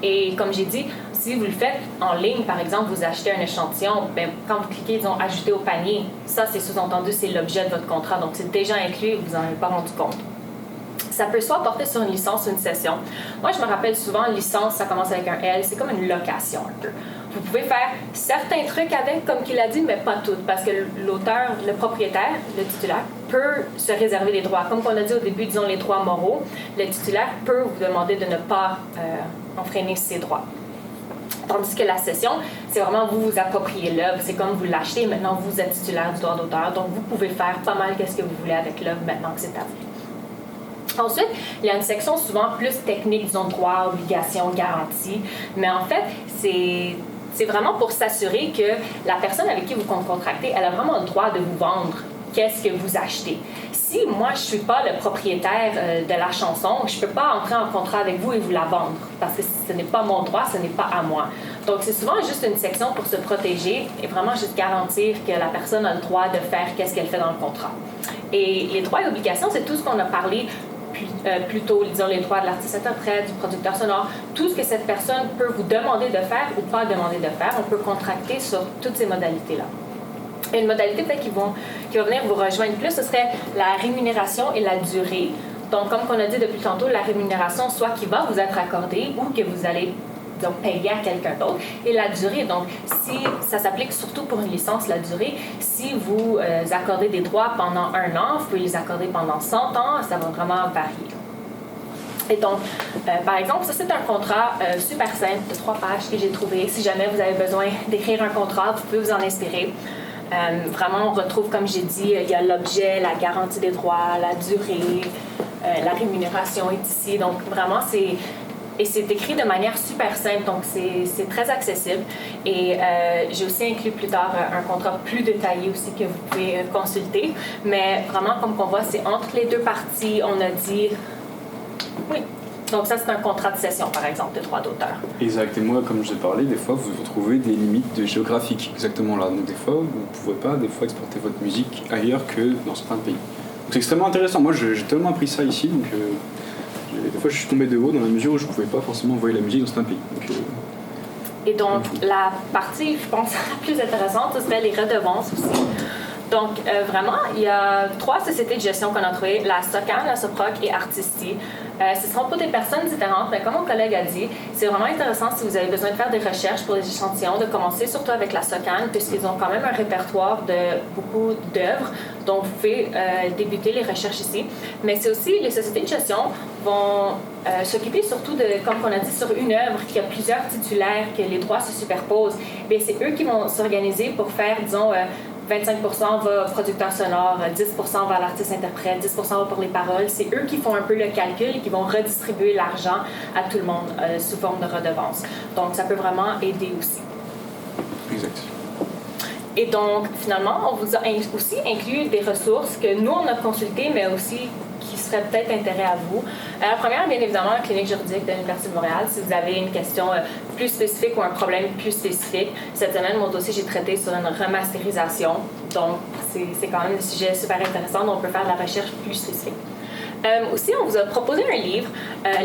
Et comme j'ai dit, si vous le faites en ligne, par exemple, vous achetez un échantillon, quand vous cliquez, disons, « Ajouter au panier », ça, c'est sous-entendu, c'est l'objet de votre contrat. Donc, c'est déjà inclus et vous n'en avez pas rendu compte. Ça peut soit porter sur une licence ou une cession. Moi, je me rappelle souvent, licence, ça commence avec un L, c'est comme une location un peu. Vous pouvez faire certains trucs avec, comme qu'il a dit, mais pas toutes, parce que l'auteur, le propriétaire, le titulaire, peut se réserver les droits. Comme on a dit au début, disons les droits moraux, le titulaire peut vous demander de ne pas enfreindre ses droits. Tandis que la cession, c'est vraiment vous appropriez l'œuvre, c'est comme vous l'achetez, maintenant vous êtes titulaire du droit d'auteur, donc vous pouvez faire pas mal qu'est-ce que vous voulez avec l'œuvre maintenant que c'est à vous. Ensuite, il y a une section souvent plus technique, disons droit, obligation, garantie. Mais en fait, c'est vraiment pour s'assurer que la personne avec qui vous contractez, elle a vraiment le droit de vous vendre qu'est-ce que vous achetez. Si moi, je ne suis pas le propriétaire de la chanson, je ne peux pas entrer en contrat avec vous et vous la vendre parce que ce n'est pas mon droit, ce n'est pas à moi. Donc, c'est souvent juste une section pour se protéger et vraiment juste garantir que la personne a le droit de faire qu'est-ce qu'elle fait dans le contrat. Et les droits et obligations, c'est tout ce qu'on a parlé plutôt, disons, les droits de l'artiste-interprète, du producteur sonore, tout ce que cette personne peut vous demander de faire ou pas demander de faire, on peut contracter sur toutes ces modalités-là. Et une modalité peut-être qui va venir vous rejoindre plus, ce serait la rémunération et la durée. Donc, comme on a dit depuis tantôt, la rémunération, soit qui va vous être accordée ou que vous allez donc payer à quelqu'un d'autre. Et la durée, donc, si ça s'applique surtout pour une licence, la durée, si vous accordez des droits pendant 1 an, vous pouvez les accorder pendant 100 ans, ça va vraiment varier. Et donc, par exemple, ça c'est un contrat super simple de 3 pages que j'ai trouvé. Si jamais vous avez besoin d'écrire un contrat, vous pouvez vous en inspirer. Vraiment, on retrouve, comme j'ai dit, il y a l'objet, la garantie des droits, la durée, la rémunération est ici. Donc, vraiment, c'est écrit de manière super simple, donc c'est très accessible. Et j'ai aussi inclus plus tard un contrat plus détaillé aussi que vous pouvez consulter. Mais vraiment, comme on voit, c'est entre les 2 parties, on a dit... Oui. Donc ça, c'est un contrat de cession, par exemple, de droit d'auteur. Exact. Et moi, comme je vous ai parlé, des fois, vous retrouvez des limites géographiques exactement là. Donc des fois, vous ne pouvez pas exporter votre musique ailleurs que dans certains pays. Donc c'est extrêmement intéressant. Moi, j'ai tellement appris ça ici, donc... des fois, je suis tombé de haut dans la mesure où je ne pouvais pas forcément envoyer la musique dans certains pays. Et donc, la partie, je pense, la plus intéressante, ce serait les redevances aussi. Donc, vraiment, il y a 3 sociétés de gestion qu'on a trouvées, la SOCAN, la SOPROC et Artisti. Ce ne seront pas des personnes différentes, mais comme mon collègue a dit, c'est vraiment intéressant si vous avez besoin de faire des recherches pour les échantillons, de commencer surtout avec la SOCAN, puisqu'ils ont quand même un répertoire de beaucoup d'œuvres, donc vous pouvez débuter les recherches ici. Mais c'est aussi, les sociétés de gestion vont s'occuper surtout de, comme on a dit, sur une œuvre qui a plusieurs titulaires, que les droits se superposent. Bien, c'est eux qui vont s'organiser pour faire, disons, 25% va au producteur sonore, 10% va à l'artiste-interprète, 10% va pour les paroles. C'est eux qui font un peu le calcul et qui vont redistribuer l'argent à tout le monde sous forme de redevance. Donc, ça peut vraiment aider aussi. Exact. Et donc, finalement, on vous a aussi inclus des ressources que nous, on a consultées, mais aussi qui seraient peut-être d'intérêt à vous. La première, bien évidemment, la clinique juridique de l'Université de Montréal. Si vous avez une question plus spécifique ou un problème plus spécifique, cette semaine, mon dossier, j'ai traité sur une remasterisation. Donc, c'est quand même des sujets super intéressants dont on peut faire de la recherche plus spécifique. Aussi, on vous a proposé un livre,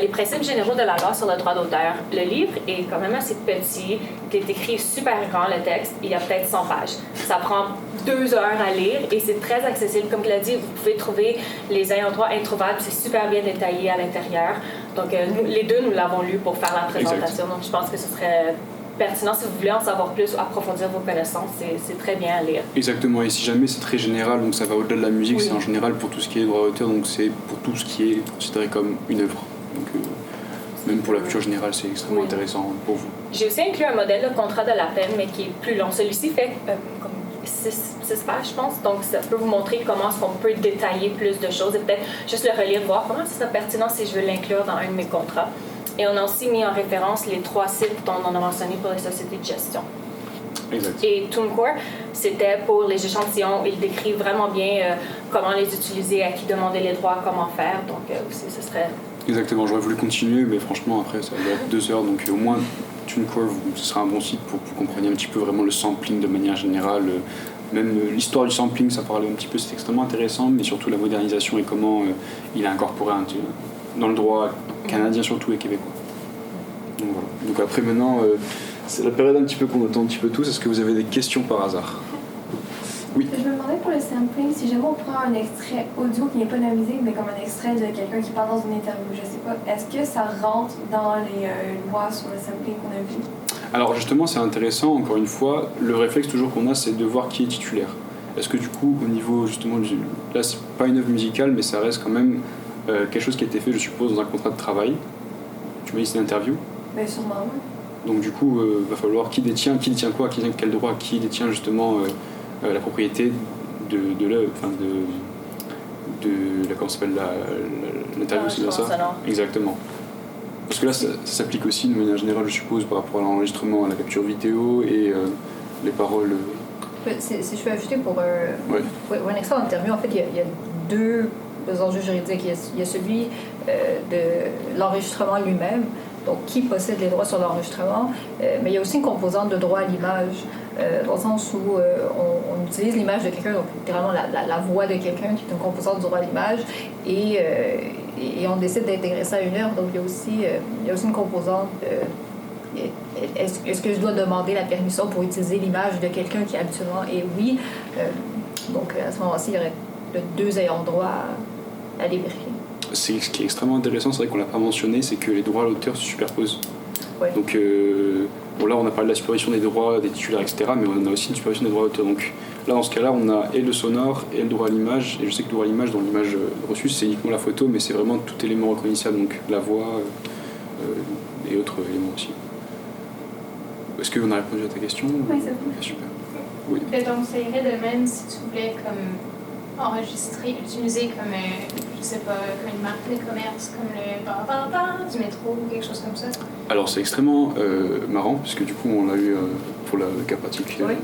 Les principes généraux de la loi sur le droit d'auteur. Le livre est quand même assez petit, il est écrit super grand, le texte, il y a peut-être 100 pages. Ça prend 2 heures à lire et c'est très accessible. Comme il a dit, vous pouvez trouver les ayants droit introuvables, c'est super bien détaillé à l'intérieur. Donc, les deux, nous l'avons lu pour faire la présentation. Exact. Donc, je pense que ce serait pertinent si vous voulez en savoir plus ou approfondir vos connaissances. C'est très bien à lire. Exactement, et si jamais c'est très général, donc ça va au-delà de la musique, Oui. c'est en général pour tout ce qui est droit d'auteur, donc c'est pour tout ce qui est considéré comme une œuvre. Donc même pour la culture générale, c'est extrêmement Oui. intéressant pour vous. J'ai aussi inclus un modèle de contrat de la peine, mais qui est plus long. Celui-ci fait comme 6 pages, je pense. Donc, ça peut vous montrer comment est-ce qu'on peut détailler plus de choses et peut-être juste le relire, voir comment c'est pertinent si je veux l'inclure dans un de mes contrats. Et on a aussi mis en référence les 3 sites dont on a mentionné pour les sociétés de gestion. Exact. Et TuneCore, c'était pour les échantillons. Il décrit vraiment bien comment les utiliser, à qui demander les droits, comment faire. Donc, aussi, ce serait... Exactement, j'aurais voulu continuer, mais franchement, après, ça va être 2 heures, donc au moins, TuneCore, ce sera un bon site pour que vous compreniez un petit peu vraiment le sampling de manière générale. Même l'histoire du sampling, ça parlait un petit peu, c'est extrêmement intéressant, mais surtout la modernisation et comment il a incorporé dans le droit canadien surtout et québécois. Donc voilà. Donc après maintenant, c'est la période un petit peu qu'on attend un petit peu tous. Est-ce que vous avez des questions par hasard? Oui. Je me demandais pour le sampling, si jamais on prend un extrait audio qui n'est pas de la musique, mais comme un extrait de quelqu'un qui parle dans une interview, je sais pas, est-ce que ça rentre dans les lois sur le sampling qu'on a vu? Alors justement, c'est intéressant, encore une fois, le réflexe toujours qu'on a, c'est de voir qui est titulaire. Est-ce que du coup, au niveau justement, là c'est pas une œuvre musicale, mais ça reste quand même quelque chose qui a été fait, je suppose, dans un contrat de travail. Tu m'as dit c'est une interview? Ben sûrement, oui. Donc du coup, va falloir qui détient quoi, qui détient quel droit, qui détient justement la propriété de l'œuvre, enfin de comment s'appelle l'interview, c'est bien ça? sonore. Exactement. Parce que là, ça s'applique aussi de manière générale, je suppose, par rapport à l'enregistrement, à la capture vidéo et les paroles. Si je peux ajouter pour un extrait d'interview, en fait, il y a 2 enjeux juridiques. Il y a celui de l'enregistrement lui-même, donc qui possède les droits sur l'enregistrement, mais il y a aussi une composante de droit à l'image, dans le sens où on utilise l'image de quelqu'un, donc littéralement la voix de quelqu'un qui est une composante du droit à l'image, et on décide d'intégrer ça à une œuvre. Donc il y a aussi une composante. Est-ce que je dois demander la permission pour utiliser l'image de quelqu'un qui habituellement est oui? Donc à ce moment-ci, il y aurait 2 ayants droit à les vérifier. Ce qui est extrêmement intéressant, c'est vrai qu'on l'a pas mentionné, c'est que les droits à l'auteur se superposent. Ouais. Donc bon, là on a parlé de la supervision des droits des titulaires, etc., mais on a aussi une supervision des droits d'auteur. Donc là dans ce cas-là, on a et le sonore et le droit à l'image, et je sais que le droit à l'image, dans l'image reçue, c'est uniquement la photo, mais c'est vraiment tout élément reconnaissable, donc la voix et autres éléments aussi. Est-ce qu'on a répondu à ta question? Oui, c'est bon. Super. Oui. Et donc, ça irait de même si tu voulais comme enregistrer, utiliser comme, je sais pas, comme une marque de commerce, comme le bar du métro ou quelque chose comme ça. Alors c'est extrêmement marrant, puisque du coup on l'a eu pour le cas pratique. Oui.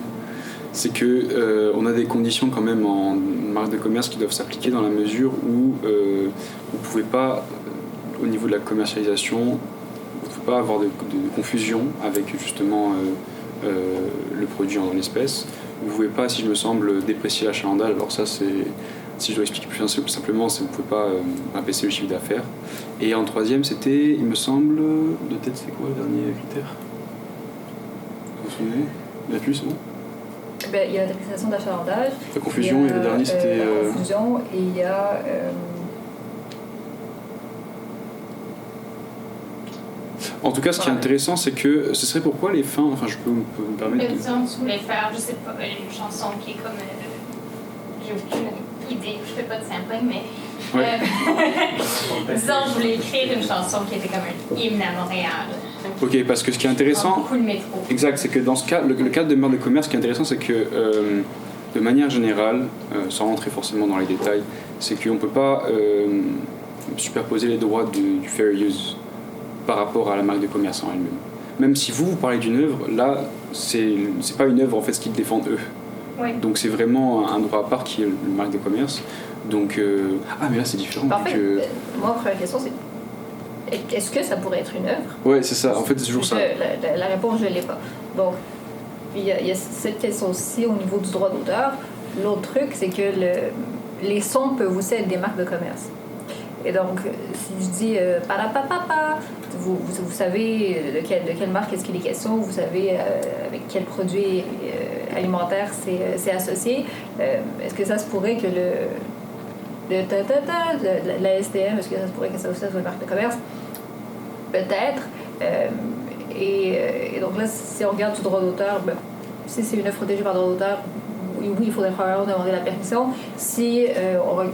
C'est que on a des conditions quand même en marque de commerce qui doivent s'appliquer dans la mesure où vous ne pouvez pas, au niveau de la commercialisation, vous ne pouvez pas avoir de confusion avec justement le produit en l'espèce. Vous ne pouvez pas, si je me semble, déprécier l'achalandage. Alors ça, c'est, si je dois expliquer plus simplement, c'est que vous ne pouvez pas abaisser le chiffre d'affaires. Et en troisième, c'était, il me semble, de tête, c'est quoi le dernier critère? Vous vous souvenez? Il n'y a plus, c'est bon? Ben, il y a la dépréciation d'achalandage. La confusion, et le dernier, c'était... La confusion, et il y a... En tout cas, ce qui est intéressant, c'est que ce serait pourquoi les fins... Enfin, je peux me permettre Mais de... disons, tu voulais faire, je sais pas, une chanson qui est comme. J'ai aucune idée, je fais pas de sampling, mais. Ouais. Disons, je voulais écrire une chanson qui était comme un hymne à Montréal. Ok, parce que ce qui est intéressant... Beaucoup de métro. Exact, c'est que dans ce cas, le cadre de marque de commerce, ce qui est intéressant, c'est que de manière générale, sans rentrer forcément dans les détails, c'est qu'on ne peut pas superposer les droits du fair use par rapport à la marque de commerce en elle-même. Même si vous parlez d'une œuvre, là, c'est pas une œuvre en fait ce qu'ils défendent eux. Oui. Donc c'est vraiment un droit à part qui est le marque de commerce. Donc ah mais là c'est différent. En fait, que... moi, ma première question, c'est est-ce que ça pourrait être une œuvre? Ouais, c'est ça. En fait, c'est toujours ça. La réponse, je ne l'ai pas. Donc, il y a cette question aussi au niveau du droit d'auteur. L'autre truc, c'est que les sons peuvent aussi être des marques de commerce. Et donc, si je dis parapapapa, vous savez de quelle marque est-ce qu'il est question, vous savez avec quel produit alimentaire c'est associé. Est-ce que ça se pourrait que la STM, est-ce que ça se pourrait que ça aussi soit une marque de commerce? Peut-être. Et donc là, si on regarde du droit d'auteur, si c'est une œuvre protégée par droit d'auteur, oui, il faudrait probablement demander la permission. Si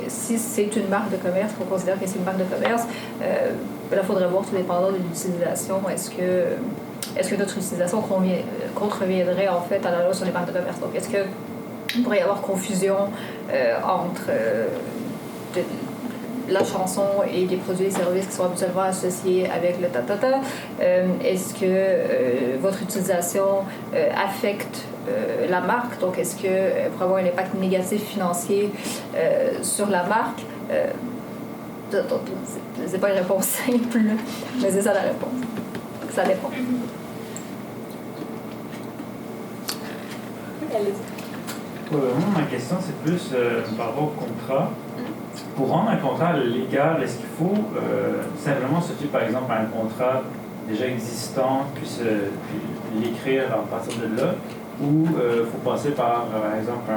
c'est une marque de commerce, qu'on considère que c'est une marque de commerce, là, il faudrait voir, tout dépendant de l'utilisation, est-ce que notre utilisation contreviendrait en fait à la loi sur les marques de commerce. Donc, est-ce qu'il pourrait y avoir confusion entre la chanson et les produits et services qui sont habituellement associés avec le ta-ta-ta? Est-ce que votre utilisation affecte la marque? Donc, est-ce que pourrait avoir un impact négatif financier sur la marque? C'est pas une réponse simple, mais c'est ça la réponse. Ça dépend. Moi, ma question, c'est plus par rapport au contrat. Pour rendre un contrat légal, est-ce qu'il faut simplement se fier, par exemple, à un contrat déjà existant, puis l'écrire à partir de là, ou il faut passer par exemple,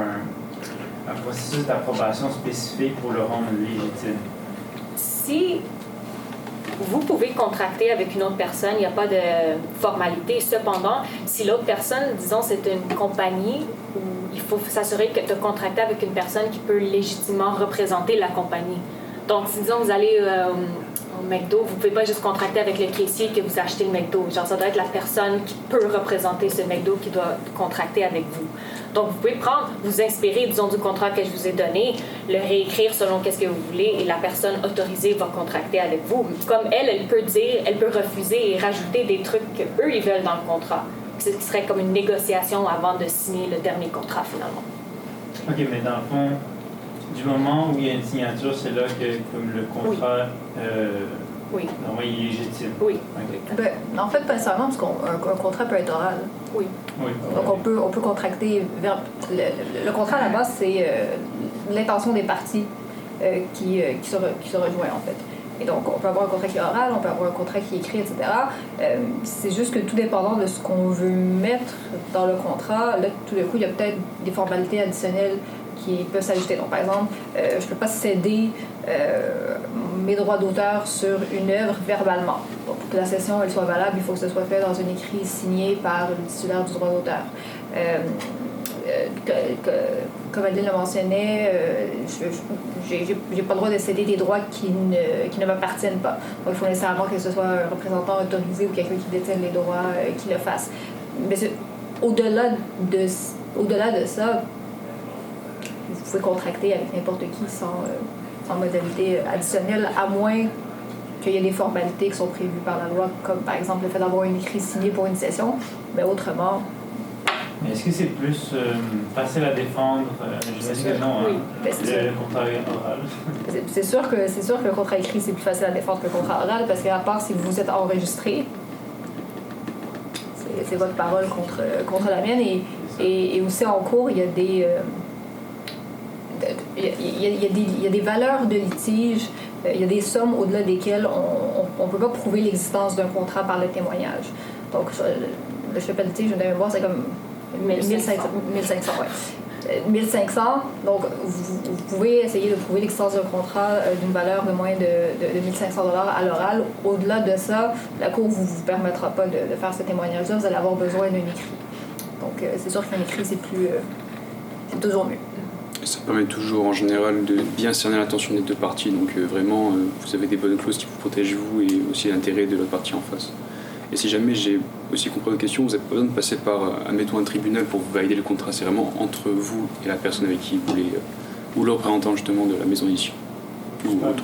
un processus d'approbation spécifique pour le rendre légitime? Si vous pouvez contracter avec une autre personne, il n'y a pas de formalité. Cependant, si l'autre personne, disons, c'est une compagnie, où il faut s'assurer que tu as contracté avec une personne qui peut légitimement représenter la compagnie. Donc, si disons, vous allez au McDo, vous ne pouvez pas juste contracter avec le caissier que vous achetez le McDo. Genre, ça doit être la personne qui peut représenter ce McDo qui doit contracter avec vous. Donc, vous pouvez vous inspirer, disons, du contrat que je vous ai donné, le réécrire selon qu'est-ce que vous voulez, et la personne autorisée va contracter avec vous. Comme elle peut dire, elle peut refuser et rajouter des trucs qu'eux, ils veulent dans le contrat. Ce qui serait comme une négociation avant de signer le dernier contrat, finalement. OK, mais dans le fond, du moment où il y a une signature, c'est là que comme le contrat oui. Il est légitime. Oui. Okay. En fait, pas nécessairement, parce qu'un contrat peut être oral. Oui. Donc, on peut contracter vers... Le contrat, à la base, c'est l'intention des parties qui se rejoignent, en fait. Et donc, on peut avoir un contrat qui est oral, on peut avoir un contrat qui est écrit, etc. C'est juste que tout dépendant de ce qu'on veut mettre dans le contrat, là, tout d'un coup, il y a peut-être des formalités additionnelles qui peuvent s'ajouter. Donc, par exemple, je ne peux pas céder mes droits d'auteur sur une œuvre verbalement. Donc, pour que la cession elle soit valable, il faut que ce soit fait dans un écrit signé par le titulaire du droit d'auteur. Comme Adeline le mentionnait, j'ai pas le droit de céder des droits qui ne m'appartiennent pas. Donc, il faut nécessairement que ce soit un représentant autorisé ou quelqu'un qui détienne les droits qui le fasse. Mais au-delà de ça, vous pouvez contracter avec n'importe qui sans modalité additionnelle, à moins qu'il y ait des formalités qui sont prévues par la loi, comme par exemple le fait d'avoir un écrit signé pour une session, mais autrement... Mais est-ce que c'est plus facile à défendre? Je dis que non, oui. Le contrat oral. C'est sûr que le contrat écrit, c'est plus facile à défendre que le contrat oral, parce qu'à part si vous êtes enregistré, c'est votre parole contre la mienne, et aussi en cours, il y a des... Il y a des valeurs de litige, il y a des sommes au-delà desquelles on ne peut pas prouver l'existence d'un contrat par le témoignage. Donc, je fais pas de litige, je me voir, c'est comme 1500, ouais. 1500, donc vous pouvez essayer de prouver l'existence d'un contrat d'une valeur de moins de 1500 $ à l'oral. Au-delà de ça, la Cour ne vous permettra pas de faire ce témoignage-là, vous allez avoir besoin d'un écrit. Donc, c'est sûr qu'un écrit, c'est toujours mieux. Ça permet toujours, en général, de bien cerner l'attention des deux parties. Donc, vraiment, vous avez des bonnes clauses qui vous protègent, vous, et aussi l'intérêt de l'autre partie en face. Et si jamais j'ai aussi compris votre question, vous n'avez pas besoin de passer par, admettons, un tribunal pour vous valider le contrat. C'est vraiment entre vous et la personne avec qui vous voulez, ou le représentant, justement, de la maison d'édition. Ou autre.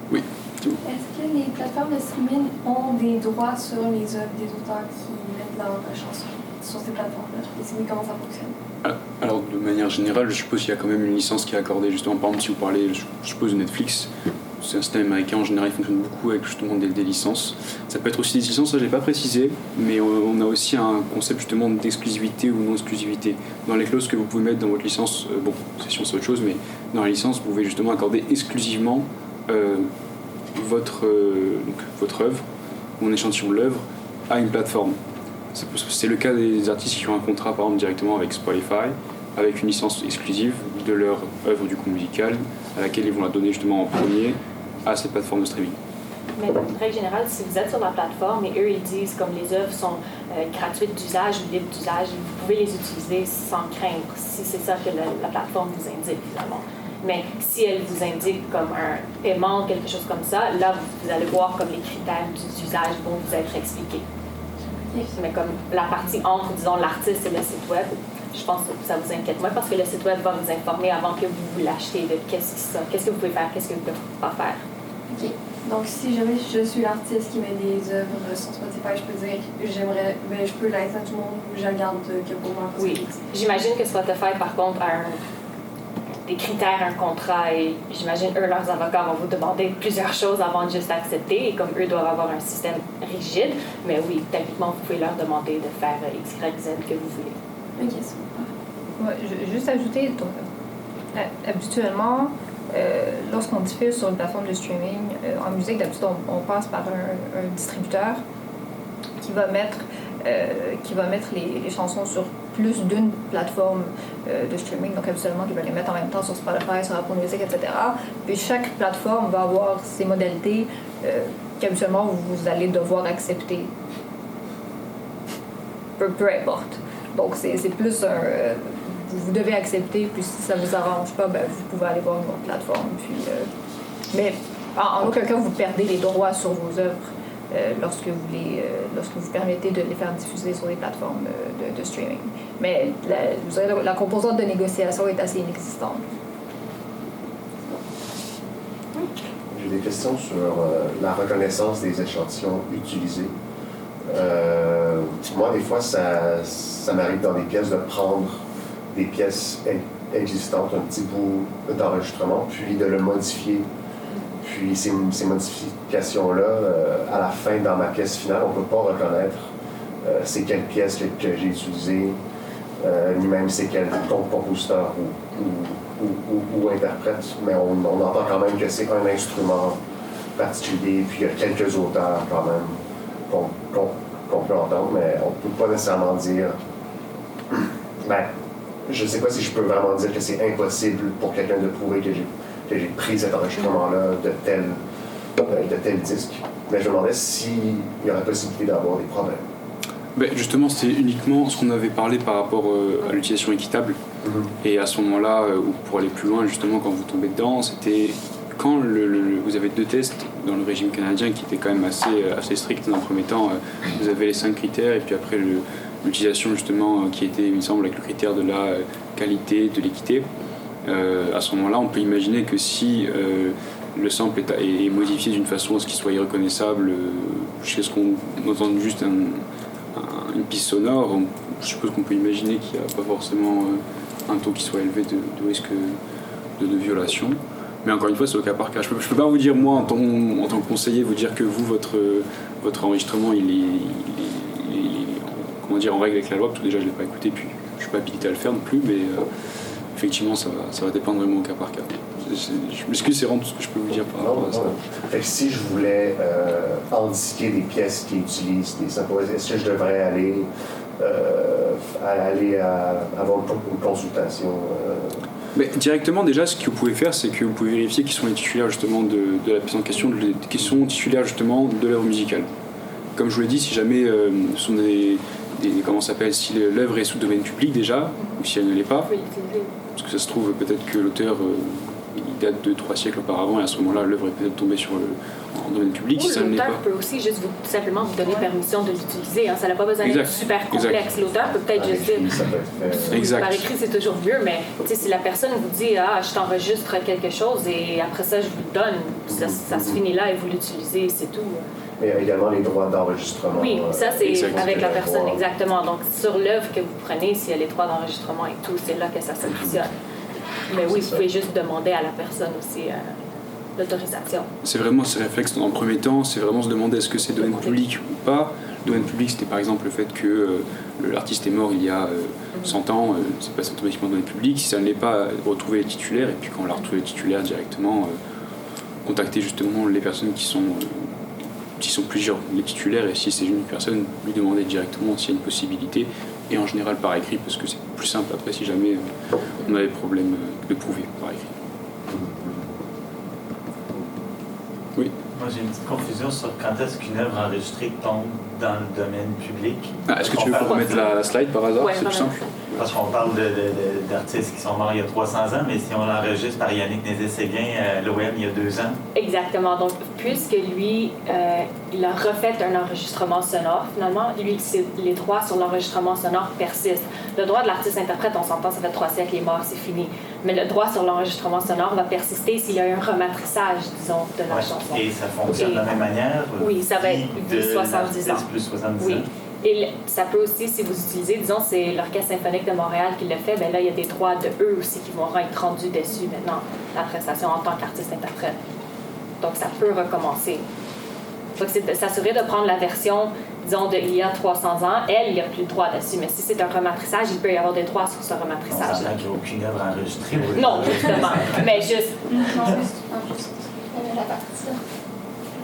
Oui, c'est vous. Est-ce que les plateformes de streaming ont des droits sur les œuvres des auteurs qui mettent leur chanson sur ces plateformes-là? Et c'est comment ça fonctionne? Alors, de manière générale, je suppose qu'il y a quand même une licence qui est accordée. Justement, par exemple, si vous parlez, je suppose, de Netflix, c'est un système américain, en général il fonctionne beaucoup avec justement des licences. Ça peut être aussi des licences, ça je l'ai pas précisé, mais on a aussi un concept justement d'exclusivité ou non-exclusivité. Dans les clauses que vous pouvez mettre dans votre licence, bon, session c'est autre chose, mais dans la licence vous pouvez justement accorder exclusivement votre œuvre, ou un échantillon de l'œuvre, à une plateforme. C'est le cas des artistes qui ont un contrat par exemple directement avec Spotify, avec une licence exclusive de leur œuvre du coup musicale, à laquelle ils vont la donner justement en premier à cette plateforme de streaming. Mais de règle générale, si vous êtes sur la plateforme et eux ils disent comme les œuvres sont gratuites d'usage ou libres d'usage, vous pouvez les utiliser sans craindre si c'est ça que la plateforme vous indique finalement. Mais si elle vous indique comme un paiement, quelque chose comme ça, là vous allez voir comme les critères d'usage vont vous être expliqués. Mais comme la partie entre, disons, l'artiste et le site web, je pense que ça vous inquiète moins parce que le site web va vous informer avant que vous l'achetez de qu'est-ce que vous pouvez faire, qu'est-ce que vous ne pouvez pas faire. OK. Donc, si jamais je suis l'artiste qui met des œuvres sur Spotify, je peux dire je peux laisser à tout le monde ou je garde que pour moi. Oui. J'imagine que Spotify, par contre, a des critères, un contrat, et j'imagine eux, leurs avocats vont vous demander plusieurs choses avant de juste accepter, et comme eux doivent avoir un système rigide, mais oui, techniquement, vous pouvez leur demander de faire X, Y, Z que vous voulez. OK, super. Ouais, juste ajouter, donc, habituellement, lorsqu'on diffuse sur une plateforme de streaming, en musique, d'habitude, on passe par un distributeur qui va mettre les chansons sur plus d'une plateforme de streaming, donc habituellement qui va les mettre en même temps sur Spotify, sur Apple Music, etc. Puis chaque plateforme va avoir ses modalités qu'habituellement vous allez devoir accepter. Peu importe. Donc c'est plus un... vous devez accepter, puis si ça vous arrange pas, ben, vous pouvez aller voir une autre plateforme. Puis, mais en aucun cas, vous perdez les droits sur vos œuvres. Lorsque vous permettez de les faire diffuser sur des plateformes de streaming. Mais la composante de négociation est assez inexistante. J'ai des questions sur la reconnaissance des échantillons utilisés. Moi, des fois, ça m'arrive dans des pièces de prendre des pièces existantes, un petit bout d'enregistrement, puis de le modifier. Puis ces modifications-là, à la fin, dans ma pièce finale, on ne peut pas reconnaître c'est quelle pièce que j'ai utilisée, ni même c'est quel compositeur ou interprète, mais on entend quand même que c'est un instrument particulier, puis il y a quelques auteurs quand même qu'on peut entendre, mais on ne peut pas nécessairement dire... Ben, je ne sais pas si je peux vraiment dire que c'est impossible pour quelqu'un de prouver que j'ai pris cet enregistrement-là de tel disque. Mais je me demandais s'il y aurait possibilité d'avoir des problèmes. Ben justement, c'est uniquement ce qu'on avait parlé par rapport à l'utilisation équitable. Mm-hmm. Et à ce moment-là, pour aller plus loin, justement, quand vous tombez dedans, c'était quand vous avez 2 tests dans le régime canadien qui était quand même assez strict dans le premier temps. Vous avez les 5 critères et puis après l'utilisation justement qui était, il me semble, avec le critère de la qualité, de l'équité. À ce moment-là, on peut imaginer que si le sample est modifié d'une façon à ce qu'il soit irreconnaissable, chez ce qu'on entend juste une piste sonore, je suppose qu'on peut imaginer qu'il n'y a pas forcément un taux qui soit élevé de risque de violation. Mais encore une fois, c'est au cas par cas. Je peux pas vous dire, moi, en tant que conseiller, vous dire que vous, votre enregistrement, il est en règle avec la loi, parce que déjà, je ne l'ai pas écouté, puis je ne suis pas habilité à le faire non plus, mais effectivement, ça va dépendre vraiment au cas par cas. Je m'excuse, c'est vraiment tout ce que je peux vous dire par rapport à ça. Fait que si je voulais indiquer des pièces qui utilisent des samples, est-ce que je devrais aller avoir une consultation Mais directement, déjà, ce que vous pouvez faire, c'est que vous pouvez vérifier qu'ils sont les titulaires justement de la pièce en question, qu'ils sont titulaires justement de l'œuvre musicale. Comme je vous l'ai dit, si jamais ce sont comment ça s'appelle, si l'œuvre est sous domaine public déjà, ou si elle ne l'est pas, parce que ça se trouve peut-être que l'auteur il date de 3 siècles auparavant et à ce moment-là l'œuvre est peut-être tombée en domaine public. Ou si ça ne l'est pas. l'auteur peut aussi juste simplement vous donner permission de l'utiliser. Hein. Ça n'a pas besoin d'être super complexe. L'auteur peut peut-être juste dire par écrit c'est toujours mieux, mais si la personne vous dit je t'enregistre quelque chose et après ça je vous le donne, ça se finit là et vous l'utilisez, c'est tout. Mais il y a également les droits d'enregistrement. Oui, ça c'est avec la personne, exactement. Donc sur l'œuvre que vous prenez, s'il y a les droits d'enregistrement et tout, c'est là que ça s'additionne. Mais oui, vous pouvez juste demander à la personne aussi l'autorisation. C'est vraiment ce réflexe dans le premier temps, c'est vraiment se demander est-ce que c'est domaine public ou pas. Le domaine public, c'était par exemple le fait que l'artiste est mort il y a 100 ans, c'est pas automatiquement domaine public. Si ça ne l'est pas, retrouver les titulaires, et puis quand on l'a retrouvé les titulaires directement, contacter justement les personnes qui sont plusieurs, les titulaires, et si c'est une personne, lui demander directement s'il y a une possibilité, et en général par écrit, parce que c'est plus simple après si jamais on a des problèmes de prouver par écrit. Oui. Moi, j'ai une petite confusion sur quand est-ce qu'une œuvre enregistrée tombe dans le domaine public. Est-ce que tu veux qu'on remette la slide par hasard? Ouais, c'est plus simple. Parce qu'on parle d'artistes qui sont morts il y a 300 ans, mais si on l'enregistre par Yannick Nézet-Séguin à l'OM il y a 2 ans. Exactement. Donc, puisque lui, il a refait un enregistrement sonore, finalement, lui, les droits sur l'enregistrement sonore persistent. Le droit de l'artiste-interprète, on s'entend, ça fait 3 siècles, il est mort, c'est fini. Mais le droit sur l'enregistrement sonore va persister s'il y a eu un rematrissage, disons, de la chanson. Et ça fonctionne de la même manière? Oui, ça va être de 70 ans. Plus 70 oui. ans. Et ça peut aussi, si vous utilisez, disons, c'est l'Orchestre symphonique de Montréal qui le fait, bien là, il y a des droits de eux aussi qui vont être rendus dessus maintenant, la prestation en tant qu'artiste-interprète. Donc, ça peut recommencer. Donc, c'est de s'assurer de prendre la version, disons, d'il y a 300 ans. Elle, il n'y a plus de droit dessus. Mais si c'est un rematrissage, il peut y avoir des droits sur ce On rematrissage-là. s'entend qu'il n'y a aucune œuvre enregistrée. Non, justement. Mais juste... Non, juste la partition.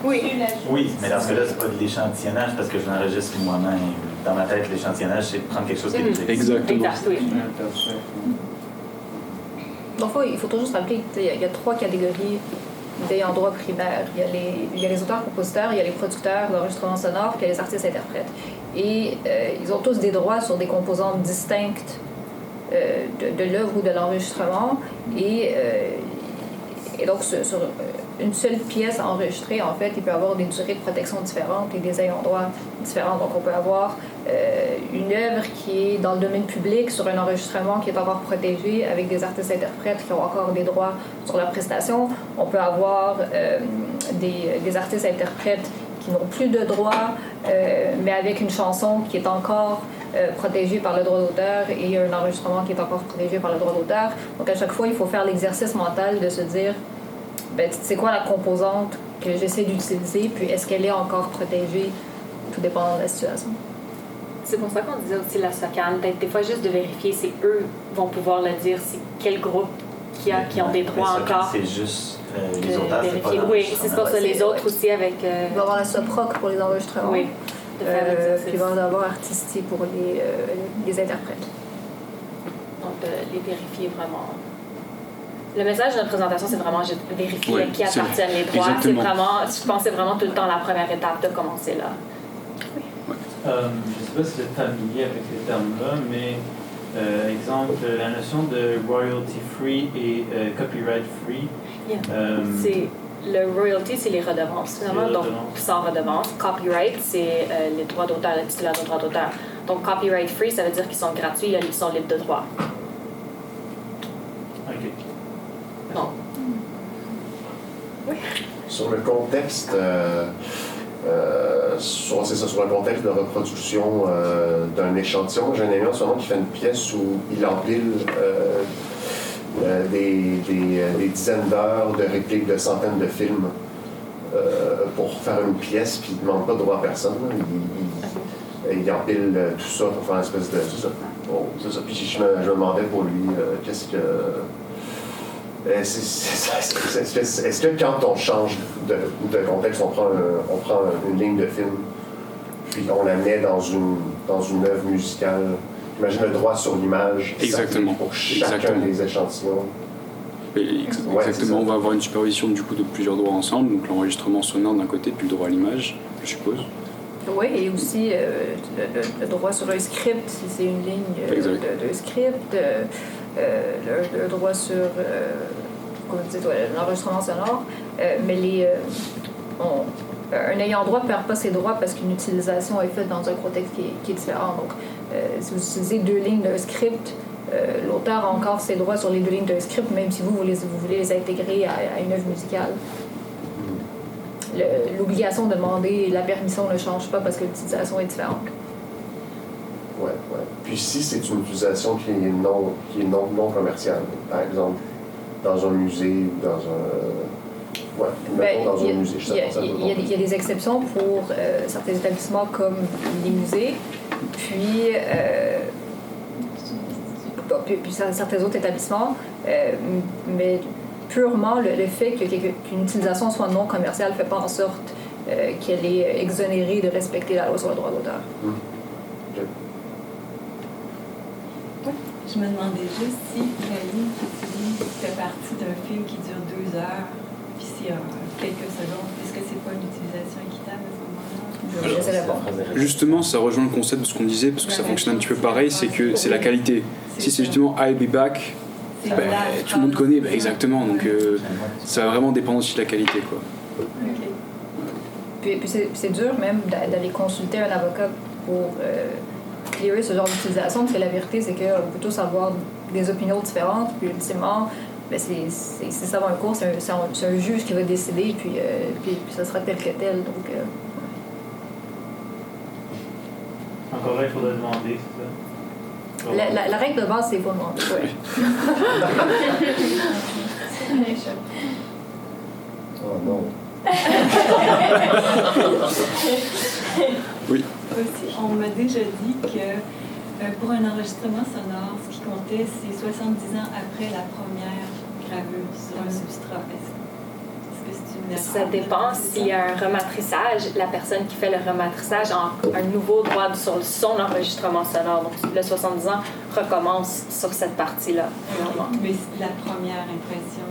Oui. Oui, mais dans ce cas-là, c'est pas de l'échantillonnage parce que je l'enregistre moi-même. Dans ma tête, l'échantillonnage, c'est de prendre quelque chose qui est déjà existant. Exactement. Exact, oui. Donc, il faut toujours se rappeler qu'il y a 3 catégories d'ayants droit primaires. Il y a les auteurs-compositeurs, il y a les producteurs d'enregistrement sonore, puis il y a les artistes-interprètes. Et ils ont tous des droits sur des composantes distinctes de l'œuvre ou de l'enregistrement. Et donc, sur une seule pièce enregistrée, en fait, il peut y avoir des durées de protection différentes et des ayants droit différents. Donc, on peut avoir une œuvre qui est dans le domaine public sur un enregistrement qui est encore protégé avec des artistes-interprètes qui ont encore des droits sur la prestation. On peut avoir des artistes-interprètes qui n'ont plus de droits, mais avec une chanson qui est encore protégée par le droit d'auteur et un enregistrement qui est encore protégé par le droit d'auteur. Donc, à chaque fois, il faut faire l'exercice mental de se dire ben, c'est quoi la composante que j'essaie d'utiliser, puis est-ce qu'elle est encore protégée, tout dépendant de la situation. C'est pour ça qu'on disait aussi la SOCAN, peut-être des fois juste de vérifier si eux vont pouvoir le dire, c'est quel groupe qui ont des droits encore. C'est juste les auteurs, c'est pas Oui, c'est pas ça. Les autres aussi avec... Il va y avoir la SOPROC pour les enregistrements. Oui, de faire l'exercice. Puis il va y avoir Artisti pour les interprètes. Donc, de les vérifier vraiment. Le message de notre présentation, c'est vraiment juste vérifier à qui appartiennent les droits. C'est vraiment, je pense que c'est vraiment tout le temps la première étape de commencer là. Je ne sais pas si vous êtes familier avec ces termes-là, mais exemple, la notion de royalty free et copyright free. C'est le royalty, c'est les redevances, finalement, donc sans redevance. Copyright, c'est les droits d'auteur, le titulaire de droits d'auteur. Donc, copyright free, ça veut dire qu'ils sont gratuits, ils sont libres de droit. OK. Non. Oui. Sur le contexte, sur le contexte de reproduction d'un échantillon, j'ai un ami en ce moment qui fait une pièce où il empile des dizaines d'heures de répliques de centaines de films pour faire une pièce, puis il ne demande pas de droit à personne. Il empile tout ça pour faire une espèce de... C'est ça. Oh, c'est ça. Puis je me demandais pour lui, qu'est-ce que... Est-ce que quand on change de contexte, on prend une ligne de film, puis on la met dans une œuvre musicale, imagine le droit sur l'image, exactement, pour chacun des échantillons. Exactement, on va avoir une supervision du coup de plusieurs droits ensemble, donc l'enregistrement sonore d'un côté, puis le droit à l'image, je suppose. Oui, et aussi le droit sur un script, si c'est une ligne de script, le droit sur l'enregistrement sonore, mais un ayant droit ne perd pas ses droits parce qu'une utilisation est faite dans un contexte qui est différent. Donc, si vous utilisez 2 lignes d'un script, l'auteur a encore ses droits sur les 2 lignes d'un script, même si vous voulez les intégrer à une œuvre musicale. L'obligation de demander la permission ne change pas parce que l'utilisation est différente. Ouais. Puis si c'est une utilisation qui est non commerciale, par exemple, dans un musée ou Ouais, Ben, mettons dans un musée, je il y, sais pas, ça il y a- il y a des exceptions pour certains établissements comme les musées, puis, puis certains autres établissements, mais purement le fait qu'une utilisation soit non commerciale ne fait pas en sorte qu'elle est exonérée de respecter la loi sur le droit d'auteur. Je me demandais juste si la ligne qui utilise fait partie d'un film qui dure 2 heures, puis s'il y a quelques secondes, est-ce que c'est pas une utilisation équitable à ce moment-là? Je sais répondre. Justement, ça rejoint le concept de ce qu'on disait, parce que ça fonctionne un petit peu pareil, c'est que c'est la qualité. Si c'est justement I'll be back, C'est ben, là, tout le monde connaît, ben, exactement, donc ça va vraiment dépendre aussi de la qualité, quoi. Puis c'est dur même d'aller consulter un avocat pour clearer ce genre d'utilisation, parce que la vérité, c'est qu'on peut tous avoir des opinions différentes, puis ultimement, ben c'est ça va un cours, c'est un juge qui va décider, puis ça sera tel que tel. Donc, Encore là, il faudrait demander, c'est ça? la règle de base, c'est qu'il faut demander. Ouais. Oh non. Oui. Aussi, on m'a déjà dit que pour un enregistrement sonore, ce qui comptait, c'est 70 ans après la première gravure sur un substrat. Est-ce que c'est une erreur? Ça dépend s'il y a un rematrissage. La personne qui fait le rematrissage a un nouveau droit sur son enregistrement sonore. Donc, le 70 ans recommence sur cette partie-là, finalement. Mais c'est la première impression.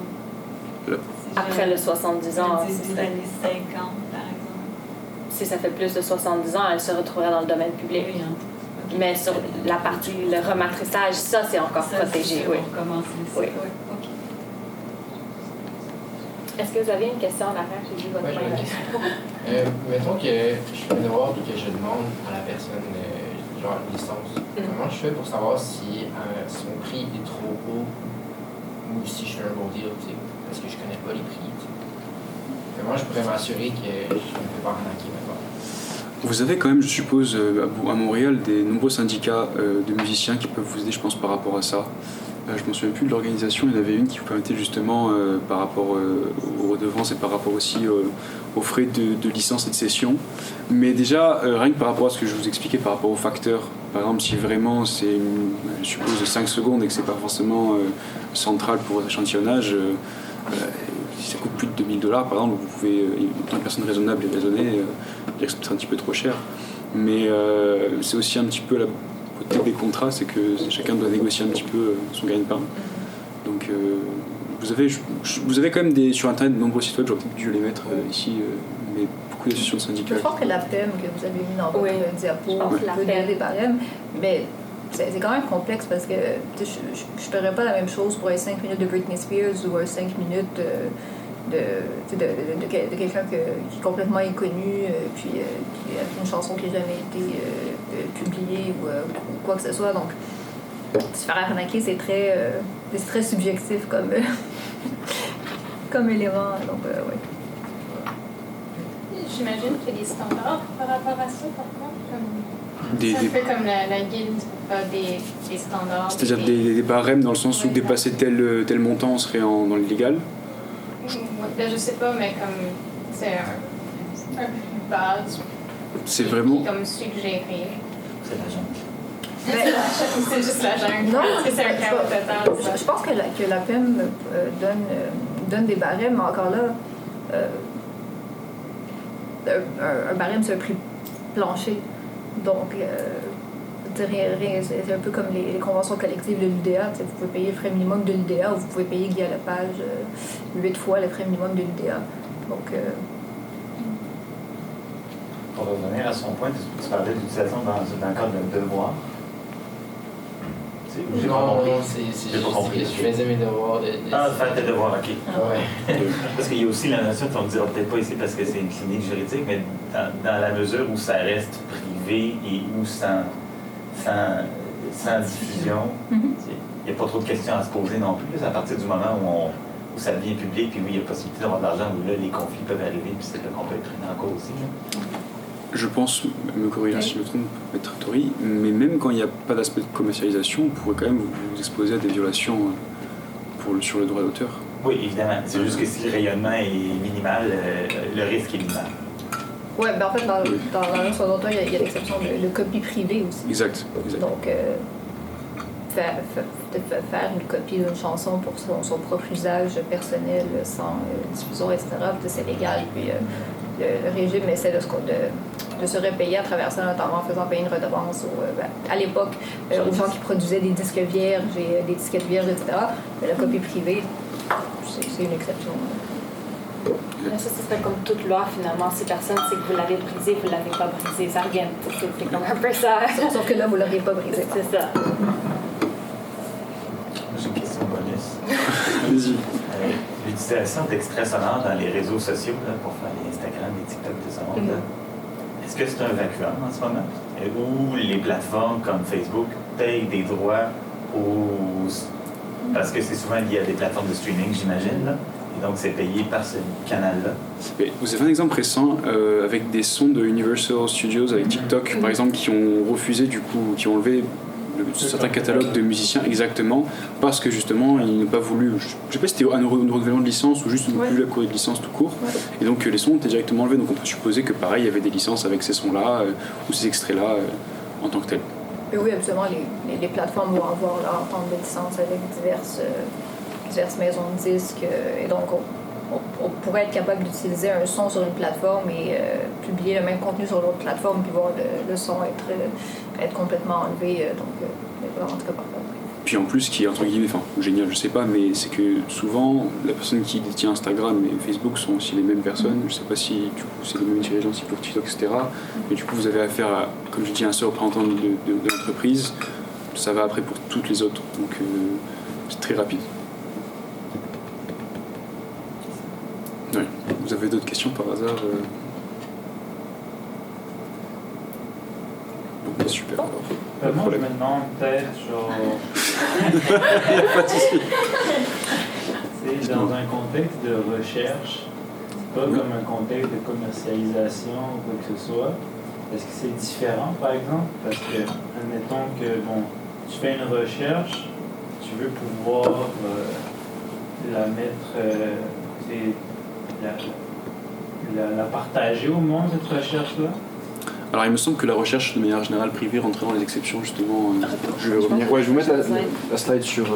Après le 70 ans, des années 50, par exemple. si ça fait plus de 70 ans, elle se retrouverait dans le domaine public. Oui, hein. Okay. Mais sur la partie, le rematrissage, ça, c'est encore protégé. C'est oui. pour commencer. Oui. OK. Est-ce que vous avez une question en arrière? J'ai vu votre Oui, j'ai main. une question. Mettons que je fais un devoir et que je demande à la personne genre une licence. Comment je fais pour savoir si son prix est trop haut ou si je fais un bon deal, tu sais, parce que je connais pas les prix. Tu sais. Comment je pourrais m'assurer que je ne me fais pas arnaquer maintenant? Vous avez quand même, je suppose, à Montréal, des nombreux syndicats de musiciens qui peuvent vous aider, je pense, par rapport à ça. Je ne me souviens plus de l'organisation, il y en avait une qui vous permettait justement, par rapport aux redevances et par rapport aussi aux frais de licence et de cession. Mais déjà, rien que par rapport à ce que je vous expliquais, par rapport aux facteurs, par exemple, si vraiment c'est, je suppose, 5 secondes et que ce n'est pas forcément central pour votre échantillonnage, si ça coûte plus de $2000, par exemple, vous pouvez, en tant que personne raisonnable et raisonnée, dire que c'est peut-être un petit peu trop cher. Mais c'est aussi un petit peu la côté des contrats, c'est que chacun doit négocier un petit peu son gagne-pain. Donc vous avez quand même sur Internet de nombreux sites web, j'aurais peut-être dû les mettre ici, mais beaucoup d'associations syndicales. Je pense que la PEM que vous avez mis dans votre diapo peut donner des barèmes, mais c'est quand même complexe parce que je ne ferais pas la même chose pour un 5 minutes de Britney Spears ou un 5 minutes de quelqu'un qui est complètement inconnu, puis avec une chanson qui n'a jamais été publiée ou quoi que ce soit. Donc, se faire arnaquer, c'est très subjectif comme, comme élément. Donc, ouais. J'imagine qu'il y a des standards par rapport à ça, par contre. C'est un peu comme la guilde a des standards. C'est-à-dire des barèmes dans le sens où dépasser tel montant, on serait dans l'illégal? Ben, je sais pas, mais comme c'est un base. C'est vraiment. Comme suggéré. C'est la jungle. C'est juste la jungle. Non, parce que c'est un chaos total. Je pense que la PEM donne des barèmes, mais encore là, un barème, c'est un prix plancher. Donc, c'est un peu comme les conventions collectives de l'UDA. Vous pouvez payer le frais minimum de l'UDA ou vous pouvez payer Guy Lepage 8 fois le frais minimum de l'UDA. Donc, Pour revenir à son point, tu parlais d'utilisation dans le cadre d'un devoir. J'ai pas compris. J'ai pas compris. Je faisais mes devoirs de faire tes devoirs, ok. Ouais. Parce qu'il y a aussi la notion, on ne dira peut-être pas ici parce que c'est une clinique juridique, mais dans la mesure où ça reste privé et où sans diffusion, il n'y a pas trop de questions à se poser non plus. C'est à partir du moment où ça devient public, puis oui, il y a possibilité d'avoir de l'argent, où là, les conflits peuvent arriver, puis c'est là qu'on peut être pris en cause aussi. Je pense, me corriger si je me trompe, Maître Tori, mais même quand il n'y a pas d'aspect de commercialisation, vous pourrez quand même vous exposer à des violations sur le droit d'auteur. Oui, évidemment. C'est juste que si le rayonnement est minimal, le risque est minimal. Oui, ben en fait, dans la loi sur l'auteur, il y a l'exception de copie privée aussi. Exact. Donc, faire une copie d'une chanson pour son propre usage personnel, sans diffusion, etc., c'est légal. Puis le régime essaie de se repayer à travers ça, notamment en faisant payer une redevance à l'époque aux gens qui produisaient des disques vierges et des disquettes vierges, etc. Mais la copie privée, c'est une exception. Mais ça serait comme toute loi, finalement. Si personne sait que vous l'avez brisé, vous ne l'avez pas brisé. Ça revient. C'est comme un peu ça. Sauf que là, vous ne l'auriez pas brisé. C'est ça. J'ai une question bonus. Allez-y. L'utilisation d'extraits sonores dans les réseaux sociaux là, pour faire les Instagram, les TikTok de ce monde, est-ce que c'est un vacuum en ce moment? Où les plateformes comme Facebook payent des droits parce que c'est souvent lié à des plateformes de streaming, j'imagine, là. Et donc, c'est payé par ce canal-là. Vous avez un exemple récent avec des sons de Universal Studios avec TikTok, par exemple, qui ont refusé, du coup, qui ont enlevé certains catalogues de musiciens exactement parce que justement ils n'ont pas voulu, je sais pas si c'était un renouvellement de licence ou juste plus la courée de licence tout court, et donc les sons étaient directement enlevés, donc on peut supposer que pareil il y avait des licences avec ces sons-là ou ces extraits-là en tant que tels. Et oui, absolument, les plateformes vont avoir leur entente de licence avec diverses maisons de disques, et donc on pourrait être capable d'utiliser un son sur une plateforme et publier le même contenu sur l'autre plateforme puis voir le son être complètement enlevé, en tout cas parfois. Puis en plus, ce qui est entre guillemets, génial, je sais pas, mais c'est que souvent la personne qui détient Instagram et Facebook sont aussi les mêmes personnes. Je sais pas si du coup c'est les mêmes dirigeants aussi pour TikTok, etc. Mais du coup vous avez affaire à, comme je dis, un seul représentant de l'entreprise. Ça va après pour toutes les autres, donc c'est très rapide. Oui. Vous avez d'autres questions par hasard Ok, super. Moi, je me demande peut-être, genre. Pas de souci. C'est dans un contexte de recherche, c'est pas comme un contexte de commercialisation ou quoi que ce soit. Est-ce que c'est différent, par exemple? Parce que, admettons que, tu fais une recherche, tu veux pouvoir la mettre. La partager au monde, cette recherche-là? Alors il me semble que la recherche de manière générale privée rentrait dans les exceptions justement. Je vais revenir. Ouais, je vais vous mettre la slide sur.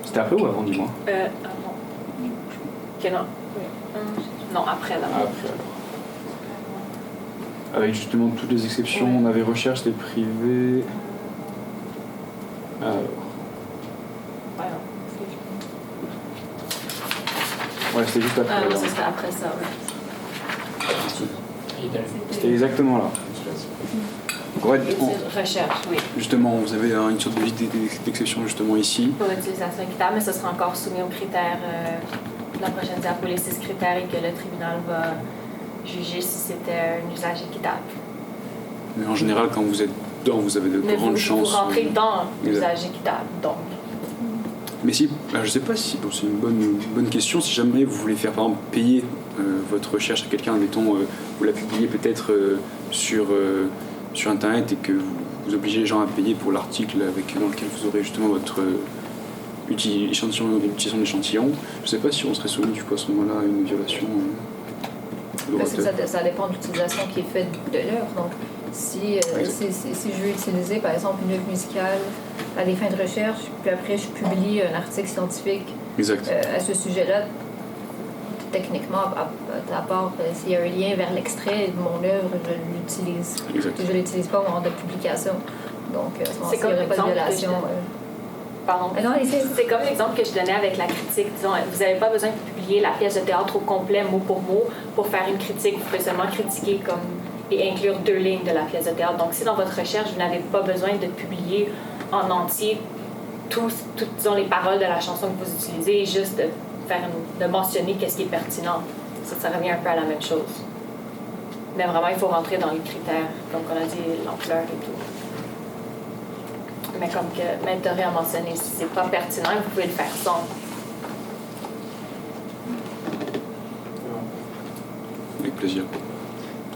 C'était après ou avant, dis-moi? Avant. Ok, non. Non, après là. Après alors. Avec justement toutes les exceptions, on avait recherche des privés. Alors. Ouais, c'était juste après. Ah non, c'était après ça, ouais. C'était exactement là. Ouais, recherche, oui. Justement, vous avez une sorte de liste d'exceptions justement ici. Pour l'utilisation équitable, mais ce sera encore soumis aux critères de la prochaine diapo, les 6 critères, et que le tribunal va juger si c'était un usage équitable. Mais en général, quand vous êtes dedans, vous avez de grandes chances. Vous rentrez dans l'usage équitable, donc. Mais si, je sais pas si c'est une bonne question. Si jamais vous voulez faire par exemple payer votre recherche à quelqu'un, admettons, vous la publiez peut-être sur internet et que vous obligez les gens à payer pour l'article dans lequel vous aurez justement votre l'utilisation d'échantillons. Je sais pas si on serait soumis du coup à ce moment-là à une violation. Parce que ça dépend de l'utilisation qui est faite de l'œuvre. Donc, si je veux utiliser, par exemple, une œuvre musicale à des fins de recherche, puis après je publie un article scientifique à ce sujet-là, techniquement, à part s'il y a un lien vers l'extrait de mon œuvre, je l'utilise. Je ne l'utilise pas au moment de publication. Donc, à ce moment-là, il n'y aurait pas de violation. Pardon. C'est comme l'exemple que je donnais avec la critique. Disons, vous n'avez pas besoin de publier la pièce de théâtre au complet, mot pour mot, pour faire une critique. Vous pouvez seulement critiquer et inclure 2 lignes de la pièce de théâtre. Donc, si dans votre recherche, vous n'avez pas besoin de publier en entier toutes les paroles de la chanson que vous utilisez, juste de mentionner qu'est-ce qui est pertinent, ça revient un peu à la même chose. Mais vraiment, il faut rentrer dans les critères, comme on a dit, l'ampleur et tout. Mais comme que Maître Doré a mentionné, si c'est pas pertinent, vous pouvez le faire sans. Avec plaisir.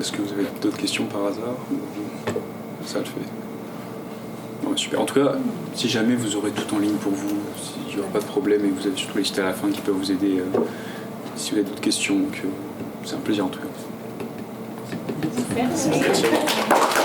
Est-ce que vous avez d'autres questions par hasard? Ça le fait. Ouais, super. En tout cas, si jamais vous aurez tout en ligne pour vous, il n'y aura pas de problème et vous avez surtout les sites à la fin qui peuvent vous aider si vous avez d'autres questions. Donc, c'est un plaisir en tout cas. Merci. Merci à vous.